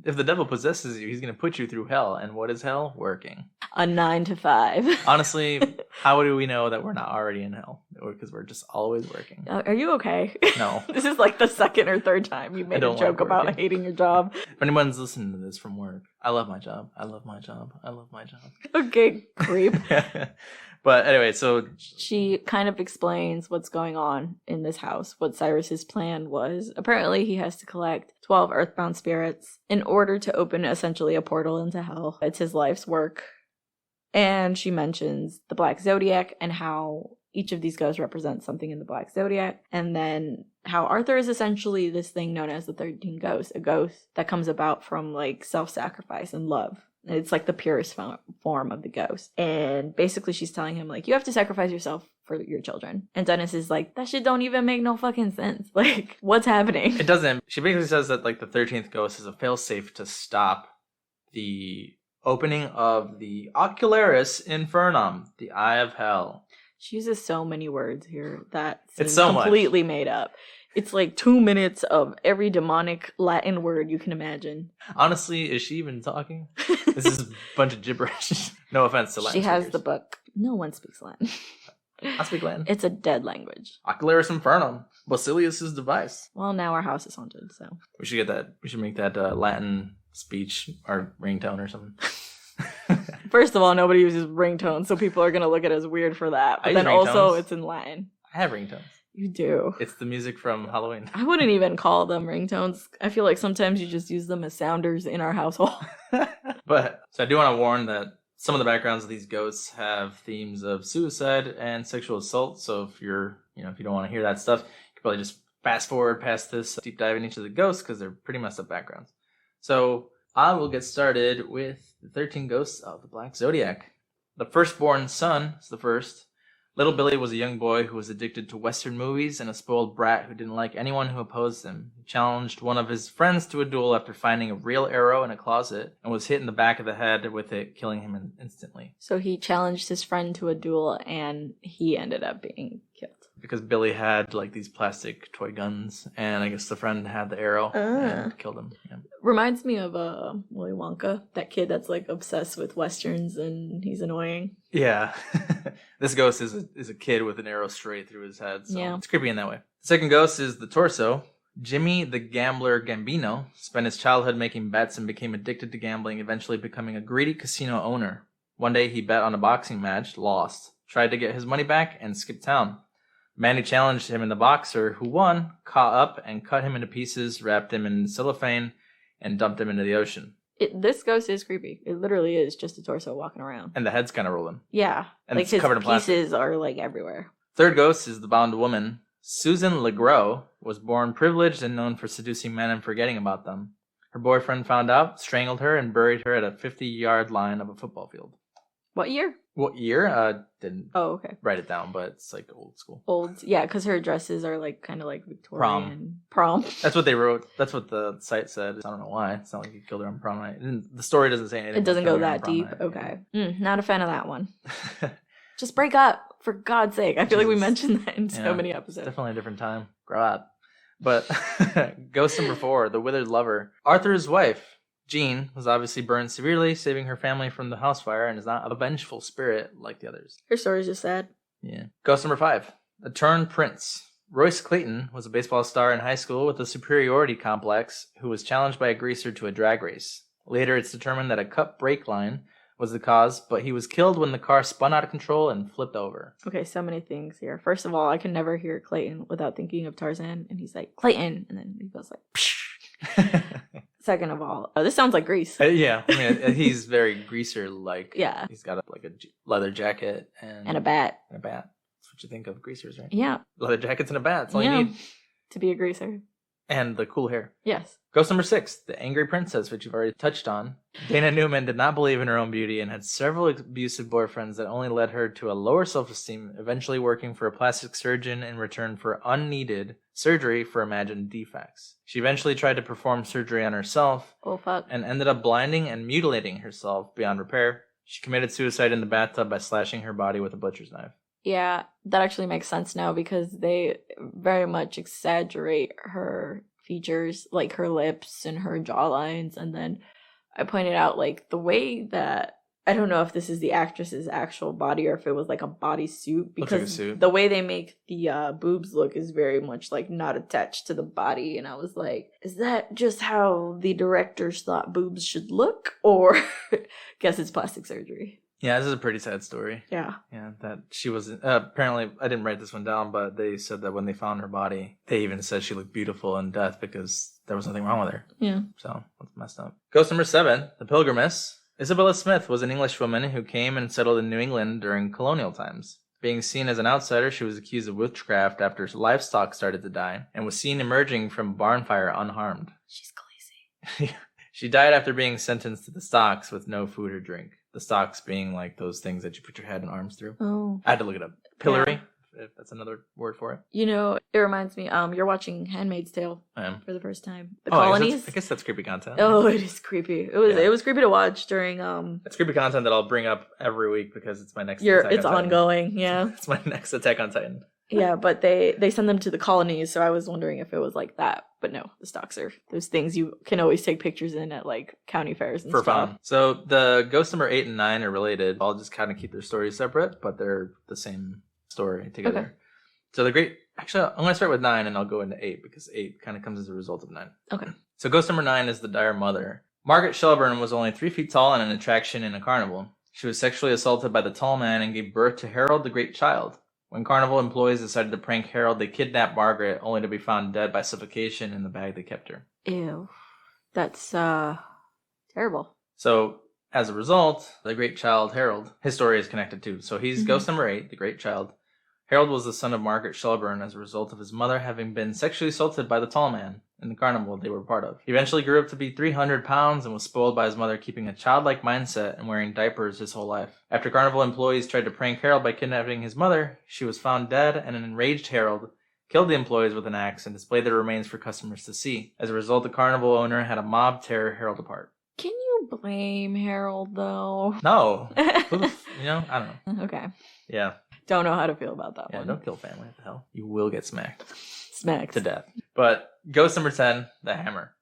If the devil possesses you, he's going to put you through hell. And what is hell? Working. A 9 to 5. Honestly, how do we know that we're not already in hell? Because we're just always working. Are you okay? No. This is like the second or third time you made a joke about hating your job. If anyone's listening to this from work, I love my job. I love my job. I love my job. Okay, creep. But anyway, so she kind of explains what's going on in this house, what Cyrus's plan was. Apparently, he has to collect 12 earthbound spirits in order to open essentially a portal into hell. It's his life's work. And she mentions the Black Zodiac and how each of these ghosts represents something in the Black Zodiac. And then how Arthur is essentially this thing known as the 13 Ghosts, a ghost that comes about from like self-sacrifice and love. It's like the purest form of the ghost. And basically she's telling him like, you have to sacrifice yourself for your children. And Dennis is like, that shit don't even make no fucking sense. Like, what's happening? It doesn't. She basically says that like the 13th ghost is a failsafe to stop the opening of the Ocularis Infernum, the Eye of Hell. She uses so many words here that seem so completely made up. It's like 2 minutes of every demonic Latin word you can imagine. Honestly, is she even talking? This is a bunch of gibberish. No offense to Latin. She has the book. No one speaks Latin. I speak Latin. It's a dead language. Ocularis Infernum, Basilius's device. Well, now our house is haunted, so. We should get that. We should make that Latin speech our ringtone or something. First of all, nobody uses ringtones, so people are going to look at us weird for that. But then also, it's in Latin. I have ringtones. You do. It's the music from Halloween. I wouldn't even call them ringtones. I feel like sometimes you just use them as sounders in our household. But so I do want to warn that some of the backgrounds of these ghosts have themes of suicide and sexual assault. So if if you don't want to hear that stuff, you can probably just fast forward past this deep dive in each of the ghosts because they're pretty messed up backgrounds. So I will get started with the 13 ghosts of the Black Zodiac. The firstborn son is the first. Little Billy was a young boy who was addicted to Western movies and a spoiled brat who didn't like anyone who opposed him. He challenged one of his friends to a duel after finding a real arrow in a closet and was hit in the back of the head with it, killing him instantly. So he challenged his friend to a duel and he ended up being killed. Because Billy had like these plastic toy guns and I guess the friend had the arrow and killed him. Yeah. Reminds me of Willy Wonka, that kid that's like obsessed with Westerns and he's annoying. Yeah. This ghost is a kid with an arrow straight through his head. So it's creepy in that way. The second ghost is the torso. Jimmy the Gambler Gambino spent his childhood making bets and became addicted to gambling, eventually becoming a greedy casino owner. One day he bet on a boxing match, lost, tried to get his money back, and skipped town. Manny challenged him in the boxer, who won, caught up and cut him into pieces, wrapped him in cellophane, and dumped him into the ocean. This ghost is creepy. It literally is just a torso walking around. And the head's kind of rolling. Yeah. And like it's his covered in plastic. Pieces are like everywhere. Third ghost is the bound woman. Susan Legros was born privileged and known for seducing men and forgetting about them. Her boyfriend found out, strangled her, and buried her at a 50-yard line of a football field. What year? What year? Didn't write it down, but it's like old school. Old, yeah, because her dresses are like kind of like Victorian. Prom. That's what they wrote. That's what the site said. I don't know why. It's not like he killed her on prom night. The story doesn't say anything. It doesn't go that deep. Night. Okay. Not a fan of that one. Just break up, for God's sake. I feel like we mentioned that in so many episodes. It's definitely a different time. Grow up. But ghost number 4, the withered lover. Arthur's wife, Jean, was obviously burned severely, saving her family from the house fire, and is not a vengeful spirit like the others. Her story's just sad. Yeah. Ghost number 5, the turned prince. Royce Clayton was a baseball star in high school with a superiority complex who was challenged by a greaser to a drag race. Later, it's determined that a cut brake line was the cause, but he was killed when the car spun out of control and flipped over. Okay, so many things here. First of all, I can never hear Clayton without thinking of Tarzan, and he's like, Clayton, and then he goes like, psh. Second of all, this sounds like Grease. Yeah, I mean, he's very Greaser-like. Yeah. He's got a leather jacket and a bat. And a bat. That's what you think of Greasers, right? Yeah. Leather jackets and a bat. That's all you need. to be a greaser. And the cool hair. Yes. Ghost number 6, the angry princess, which you've already touched on. Dana Newman did not believe in her own beauty and had several abusive boyfriends that only led her to a lower self-esteem, eventually working for a plastic surgeon in return for unneeded surgery for imagined defects. She eventually tried to perform surgery on herself and ended up blinding and mutilating herself beyond repair. She committed suicide in the bathtub by slashing her body with a butcher's knife. Yeah, that actually makes sense now because they very much exaggerate her features, like her lips and her jawlines. And then I pointed out, like, the way that, I don't know if this is the actress's actual body or if it was like a bodysuit, because the way they make the boobs look is very much like not attached to the body. And I was like, is that just how the directors thought boobs should look? Or guess it's plastic surgery. Yeah, this is a pretty sad story. Yeah. Yeah, that she was, apparently, I didn't write this one down, but they said that when they found her body, they even said she looked beautiful in death because there was nothing wrong with her. Yeah. So, that's messed up. Ghost number 7, the Pilgrims. Isabella Smith was an English woman who came and settled in New England during colonial times. Being seen as an outsider, she was accused of witchcraft after livestock started to die and was seen emerging from a barn fire unharmed. She's crazy. She died after being sentenced to the stocks with no food or drink. The stocks being like those things that you put your head and arms through. Oh. I had to look it up. Pillory, if that's another word for it. You know, it reminds me, you're watching Handmaid's Tale for the first time. The colonies? I guess that's creepy content. Oh, it is creepy. It was creepy to watch during It's creepy content that I'll bring up every week because it's my next It's ongoing, yeah. It's my next Attack on Titan. Yeah, but they send them to the colonies, so I was wondering if it was like that. But no, the stocks are those things you can always take pictures in at like county fairs and for stuff. Fun. So the ghost number 8 and 9 are related. I'll just kind of keep their stories separate, but they're the same story together. Okay. So the great, actually, I'm going to start with 9 and I'll go into 8 because 8 kind of comes as a result of 9. Okay. So ghost number 9 is the dire mother. Margaret Shelburne was only 3 feet tall and an attraction in a carnival. She was sexually assaulted by the tall man and gave birth to Harold the Great Child. When carnival employees decided to prank Harold, they kidnapped Margaret, only to be found dead by suffocation in the bag they kept her. Ew. That's, terrible. So, as a result, the Great Child, Harold, his story is connected too. So he's ghost number 8, the Great Child. Harold was the son of Margaret Shelburne as a result of his mother having been sexually assaulted by the tall man in the carnival they were part of. He eventually grew up to be 300 pounds and was spoiled by his mother, keeping a childlike mindset and wearing diapers his whole life. After carnival employees tried to prank Harold by kidnapping his mother, she was found dead, and an enraged Harold killed the employees with an axe and displayed their remains for customers to see. As a result, the carnival owner had a mob tear Harold apart. Can you blame Harold, though? No. I don't know. Okay. Yeah. Don't know how to feel about that one. Yeah, don't kill family. What the hell? You will get smacked. Smacked. To death. But ghost number 10, the hammer.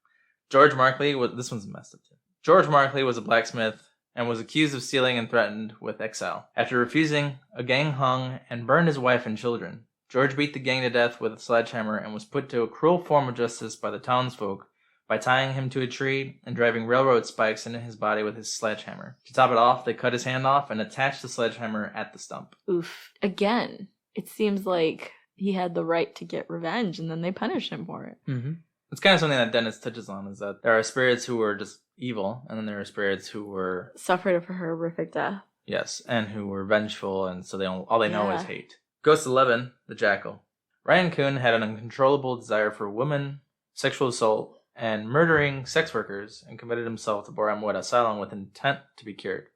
George Markley, this one's messed up too. George Markley was a blacksmith and was accused of stealing and threatened with exile. After refusing, a gang hung and burned his wife and children. George beat the gang to death with a sledgehammer and was put to a cruel form of justice by the townsfolk by tying him to a tree and driving railroad spikes into his body with his sledgehammer. To top it off, they cut his hand off and attached the sledgehammer at the stump. Oof. Again, it seems like he had the right to get revenge, and then they punished him for it. Mm-hmm. It's kind of something that Dennis touches on, is that there are spirits who were just evil, and then there are spirits who were... suffered a horrific death. Yes, and who were vengeful, and so all they know is hate. Ghost 11, the Jackal. Ryan Kuhn had an uncontrollable desire for women, sexual assault, and murdering sex workers, and committed himself to Boramwood Asylum with intent to be cured.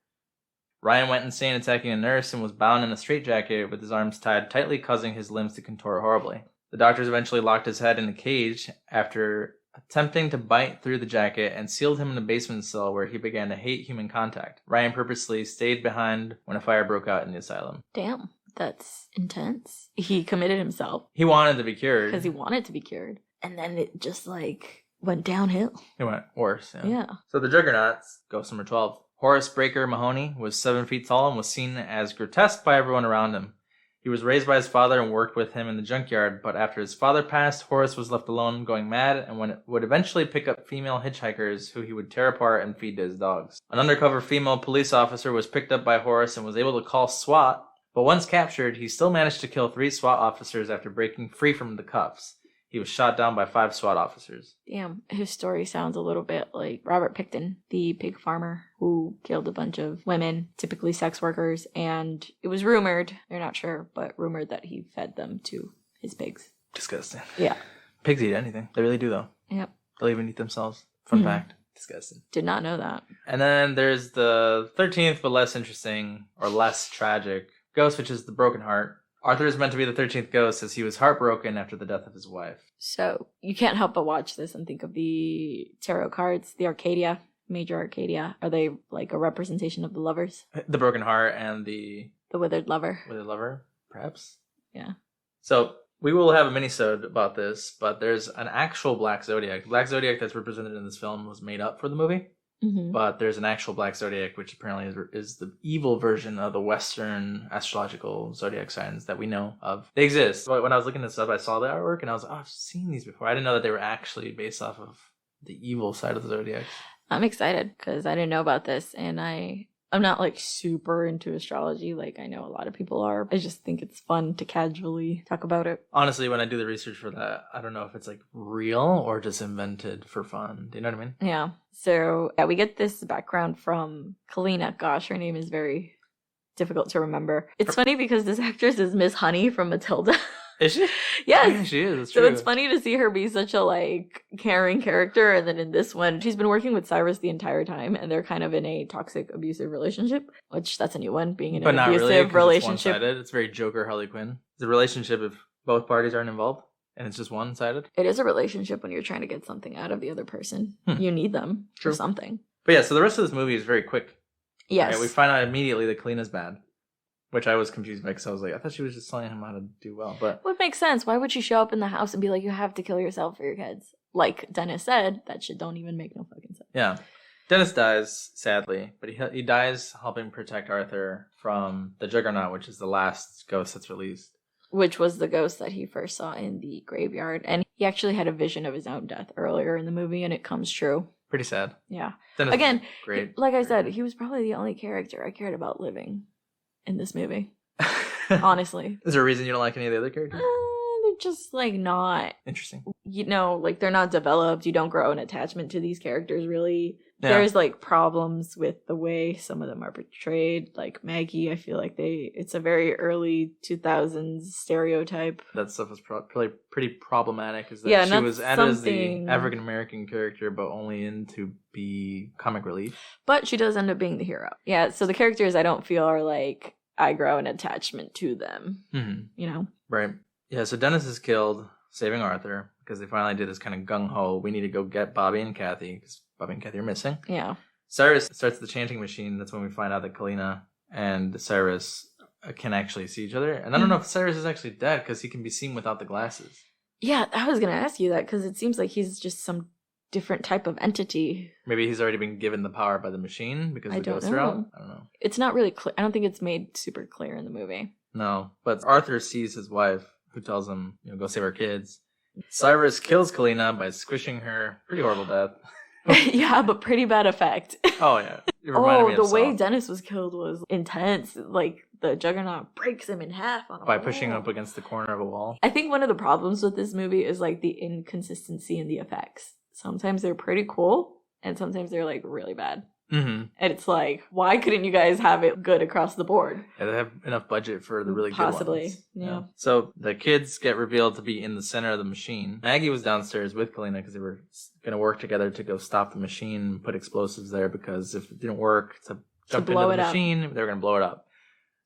Ryan went insane attacking a nurse and was bound in a straitjacket with his arms tied tightly, causing his limbs to contort horribly. The doctors eventually locked his head in a cage after attempting to bite through the jacket and sealed him in a basement cell where he began to hate human contact. Ryan purposely stayed behind when a fire broke out in the asylum. Damn, that's intense. He committed himself. He wanted to be cured. Because he wanted to be cured. And then it just, went downhill. It went worse, Yeah. So the Juggernauts, ghost number 12. Horace Breaker Mahoney was 7 feet tall and was seen as grotesque by everyone around him. He was raised by his father and worked with him in the junkyard, but after his father passed, Horace was left alone, going mad, and would eventually pick up female hitchhikers who he would tear apart and feed to his dogs. An undercover female police officer was picked up by Horace and was able to call SWAT, but once captured, he still managed to kill 3 SWAT officers after breaking free from the cuffs. He was shot down by 5 SWAT officers. Damn, his story sounds a little bit like Robert Pickton, the pig farmer who killed a bunch of women, typically sex workers, and it was rumored, they're not sure, but rumored that he fed them to his pigs. Disgusting. Yeah. Pigs eat anything. They really do, though. Yep. They'll even eat themselves. Fun fact. Disgusting. Did not know that. And then there's the 13th, but less interesting or less tragic ghost, which is the broken heart. Arthur is meant to be the 13th ghost as he was heartbroken after the death of his wife. So you can't help but watch this and think of the tarot cards, the Arcadia, Major Arcadia. Are they like a representation of the lovers? The broken heart and the withered lover. Withered lover, perhaps? Yeah. So we will have a mini-sode about this, but there's an actual Black Zodiac. The Black Zodiac that's represented in this film was made up for the movie. Mm-hmm. But there's an actual Black Zodiac, which apparently is the evil version of the Western astrological zodiac signs that we know of. They exist. When I was looking this up, I saw the artwork, and I was like, oh, I've seen these before. I didn't know that they were actually based off of the evil side of the zodiac. I'm excited because I didn't know about this, and I'm not like super into astrology like I know a lot of people are. I just think it's fun to casually talk about it. Honestly, when I do the research for that, I don't know if it's like real or just invented for fun. Do you know what I mean? Yeah. So we get this background from Kalina. Gosh, her name is very difficult to remember. It's funny because this actress is Miss Honey from Matilda. Is she? Yes. Yeah, she is. It's true. So it's funny to see her be such a like caring character, and then in this one, she's been working with Cyrus the entire time, and they're kind of in a toxic, abusive relationship, which that's a new one, being in an abusive relationship. It's one-sided. It's very Joker Harley Quinn. It's a relationship if both parties aren't involved, and it's just one-sided. It is a relationship when you're trying to get something out of the other person. You need them for something. But yeah, so the rest of this movie is very quick. Yes. Right? We find out immediately that Kalina's bad. Which I was confused by because I was like, I thought she was just telling him how to do well. But would make sense. Why would she show up in the house and be like, you have to kill yourself for your kids? Like Dennis said, that shit don't even make no fucking sense. Yeah. Dennis dies, sadly, but he dies helping protect Arthur from the Juggernaut, which is the last ghost that's released. Which was the ghost that he first saw in the graveyard. And he actually had a vision of his own death earlier in the movie, and it comes true. Pretty sad. Yeah. Dennis Again, great. Like I said, he was probably the only character I cared about living in this movie. Honestly. Is there a reason you don't like any of the other characters? They're just like not interesting. You know, like they're not developed. You don't grow an attachment to these characters really. Yeah. There's like problems with the way some of them are portrayed. Like Maggie, I feel like it's a very early 2000s stereotype. That stuff was probably pretty problematic. Is that she was added as the African American character, but only in to be comic relief. But she does end up being the hero. Yeah, so the characters I don't feel are like I grow an attachment to them. Mm-hmm. You know? Right. Yeah, so Dennis is killed, saving Arthur, because they finally did this kind of gung-ho, we need to go get Bobby and Kathy, because Bobby and Kathy are missing. Yeah. Cyrus starts the chanting machine. That's when we find out that Kalina and Cyrus can actually see each other. And I don't know if Cyrus is actually dead, because he can be seen without the glasses. Yeah, I was going to ask you that, because it seems like he's just some different type of entity. Maybe he's already been given the power by the machine, because the ghosts are out. I don't know. It's not really clear. I don't think it's made super clear in the movie. No, but Arthur sees his wife, who tells him, go save our kids. Cyrus kills Kalina by squishing her. Pretty horrible death. Yeah, but pretty bad effect. Oh, yeah. It reminded me of the way Dennis was killed was intense. Like, the Juggernaut breaks him in half on a by wall. Pushing him up against the corner of a wall. I think one of the problems with this movie is, like, the inconsistency in the effects. Sometimes they're pretty cool, and sometimes they're, like, really bad. Mm-hmm. And it's like, why couldn't you guys have it good across the board? Yeah, they have enough budget for the really Possibly, good ones. Yeah. So the kids get revealed to be in the center of the machine. Maggie was downstairs with Kalina because they were going to work together to go stop the machine, put explosives there, because if it didn't work to jump into the machine, they were going to blow it up.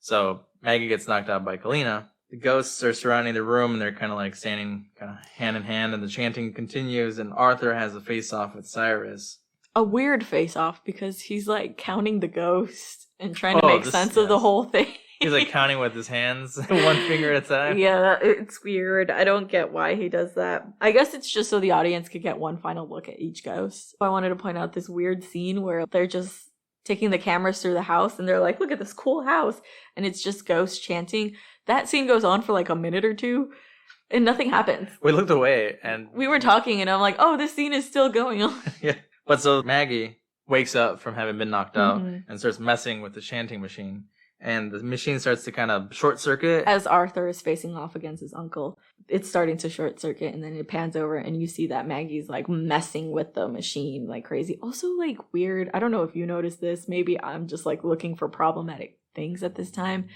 So Maggie gets knocked out by Kalina. The ghosts are surrounding the room, and they're kind of like standing kind of hand in hand, and the chanting continues, and Arthur has a face-off with Cyrus. A weird face-off, because he's like counting the ghost and trying to make sense of the whole thing. He's like counting with his hands, one finger at a time. Yeah, it's weird. I don't get why he does that. I guess it's just so the audience could get one final look at each ghost. I wanted to point out this weird scene where they're just taking the cameras through the house, and they're like, look at this cool house. And it's just ghosts chanting. That scene goes on for like a minute or two, and nothing happens. We looked away, and we were talking, and I'm like, oh, this scene is still going on. Yeah. But so Maggie wakes up from having been knocked out and starts messing with the chanting machine. And the machine starts to kind of short circuit. As Arthur is facing off against his uncle, it's starting to short circuit, and then it pans over and you see that Maggie's like messing with the machine like crazy. Also like weird. I don't know if you noticed this. Maybe I'm just like looking for problematic things at this time.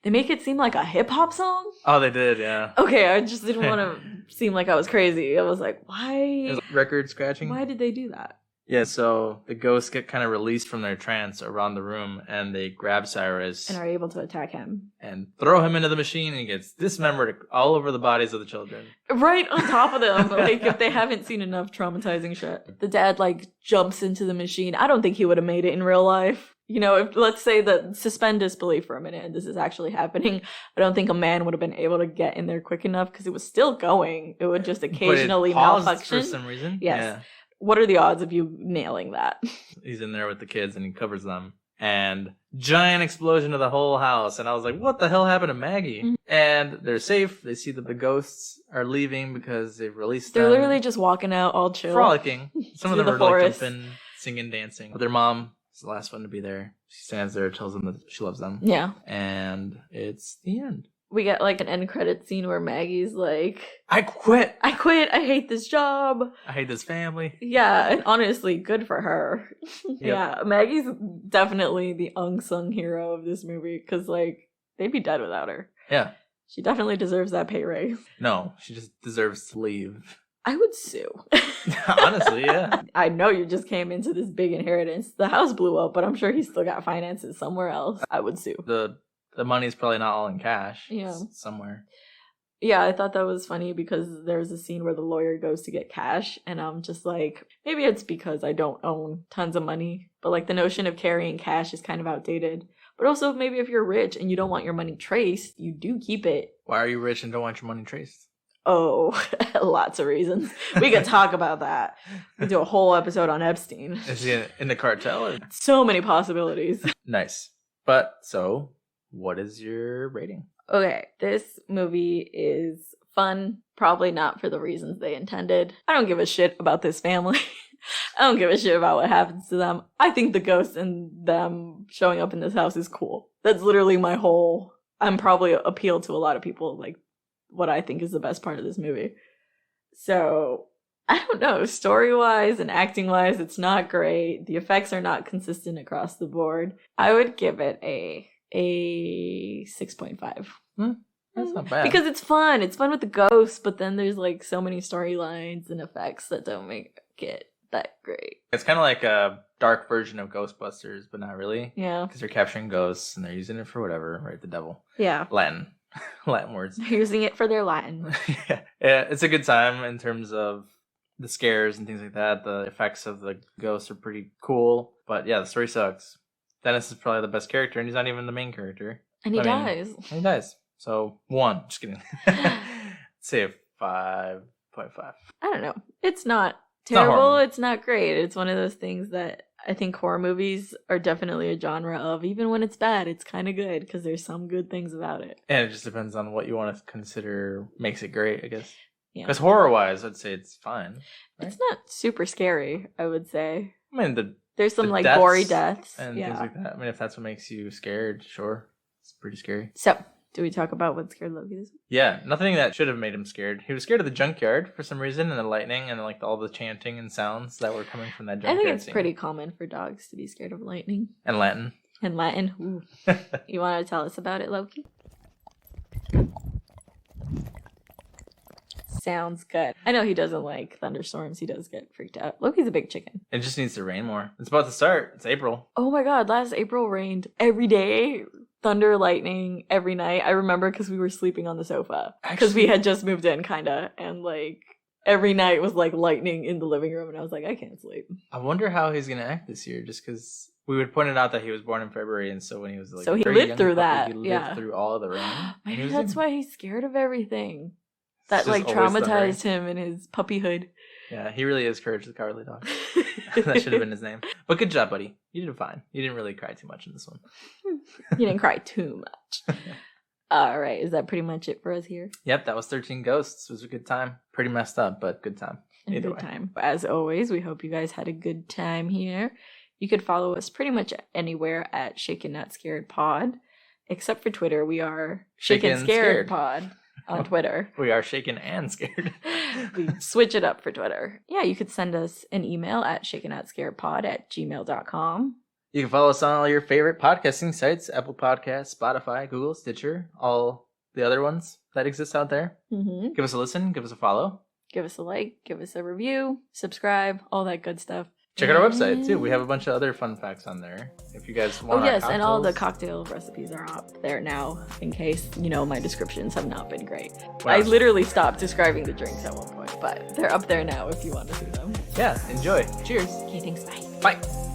They make it seem like a hip-hop song. Oh, they did, yeah. Okay, I just didn't want to seem like I was crazy. I was like, why? It was record scratching. Why did they do that? Yeah, so the ghosts get kind of released from their trance around the room, and they grab Cyrus and are able to attack him and throw him into the machine, and he gets dismembered all over the bodies of the children. Right on top of them. Like, if they haven't seen enough traumatizing shit. The dad, like, jumps into the machine. I don't think he would have made it in real life. You know, if let's say that suspend disbelief for a minute and this is actually happening, I don't think a man would have been able to get in there quick enough because it was still going. It would just occasionally malfunction for some reason. Yes. Yeah. What are the odds of you nailing that? He's in there with the kids and he covers them. And giant explosion of the whole house. And I was like, what the hell happened to Maggie? Mm-hmm. And they're safe. They see that the ghosts are leaving because they've released them. They're literally just walking out all chill. Frolicking. Some of them are like jumping, singing, dancing. But their mom is the last one to be there. She stands there, tells them that she loves them. Yeah. And it's the end. We get like an end credit scene where Maggie's like, I quit. I hate this job. I hate this family. Yeah, and honestly, good for her. Yep. Yeah, Maggie's definitely the unsung hero of this movie because, like, they'd be dead without her. Yeah. She definitely deserves that pay raise. No, she just deserves to leave. I would sue. Honestly, yeah. I know you just came into this big inheritance. The house blew up, but I'm sure he's still got finances somewhere else. I would sue. The money's probably not all in cash. Yeah. It's somewhere. Yeah, I thought that was funny because there's a scene where the lawyer goes to get cash, and I'm just like, maybe it's because I don't own tons of money, but like the notion of carrying cash is kind of outdated. But also, maybe if you're rich and you don't want your money traced, you do keep it. Why are you rich and don't want your money traced? Oh, lots of reasons. We could talk about that. We could do a whole episode on Epstein. Is he in the cartel? Or? So many possibilities. Nice. But, so, what is your rating? Okay, this movie is fun, probably not for the reasons they intended. I don't give a shit about this family. I don't give a shit about what happens to them. I think the ghosts and them showing up in this house is cool. That's literally my whole... I'm probably appeal to a lot of people, like, what I think is the best part of this movie. So, I don't know, story-wise and acting-wise, it's not great. The effects are not consistent across the board. I would give it a 6.5. That's not bad. Because it's fun. It's fun with the ghosts, but then there's like so many storylines and effects that don't make it that great. It's kind of like a dark version of Ghostbusters, but not really. Yeah. Because they're capturing ghosts and they're using it for whatever, right? The devil. Yeah. Latin words. They're using it for their Latin. Yeah, it's a good time in terms of the scares and things like that. The effects of the ghosts are pretty cool. But yeah, the story sucks. Dennis is probably the best character, and he's not even the main character. And he dies. He dies. So, 1. Just kidding. Say a 5.5. I don't know. It's not terrible. It's not great. It's one of those things that I think horror movies are definitely a genre of. Even when it's bad, it's kind of good because there's some good things about it. And it just depends on what you want to consider makes it great, I guess. Yeah. Because horror-wise, I'd say it's fine. Right? It's not super scary, I would say. I mean, there's some like gory deaths and things like that. I mean, if that's what makes you scared, sure. It's pretty scary. So, do we talk about what scared Loki this week? Yeah, nothing that should have made him scared. He was scared of the junkyard for some reason, and the lightning, and like all the chanting and sounds that were coming from that junkyard. I think it's scene. Pretty common for dogs to be scared of lightning. And Latin. And Latin. Ooh. You want to tell us about it, Loki? Sounds good. I know he doesn't like thunderstorms. He does get freaked out. Loki's a big chicken. It just needs to rain more. It's about to start. It's April. Oh my god, last April rained every day. Thunder, lightning, every night. I remember because we were sleeping on the sofa. Because we had just moved in, kind of. And like, every night was like lightning in the living room. And I was like, I can't sleep. I wonder how he's going to act this year. Just because we would point it out that he was born in February. And so when he was like, so he lived through puppy, that. He lived through all of the rain. Maybe that's why he's scared of everything. That like traumatized him in his puppyhood. Yeah, he really is Courage the Cowardly Dog. That should have been his name. But good job, buddy. You did fine. You didn't really cry too much in this one. You didn't cry too much. All right, is that pretty much it for us here? Yep, that was 13 Ghosts. It was a good time. Pretty messed up, but good time. Either way. Time. As always, we hope you guys had a good time here. You could follow us pretty much anywhere at Shaken Not Scared Pod, except for Twitter. We are Shaken Scared Pod. On Twitter. We are shaken and scared. We switch it up for Twitter. Yeah, you could send us an email at shakennotscaredpod@gmail.com. You can follow us on all your favorite podcasting sites, Apple Podcasts, Spotify, Google, Stitcher, all the other ones that exist out there. Mm-hmm. Give us a listen, give us a follow. Give us a like, give us a review, subscribe, all that good stuff. Check out our website too. We have a bunch of other fun facts on there. If you guys want, oh yes, and all the cocktail recipes are up there now. In case my descriptions have not been great. Wow. I literally stopped describing the drinks at one point, but they're up there now if you want to see them. Yeah, enjoy. Cheers. Okay, thanks. Bye. Bye.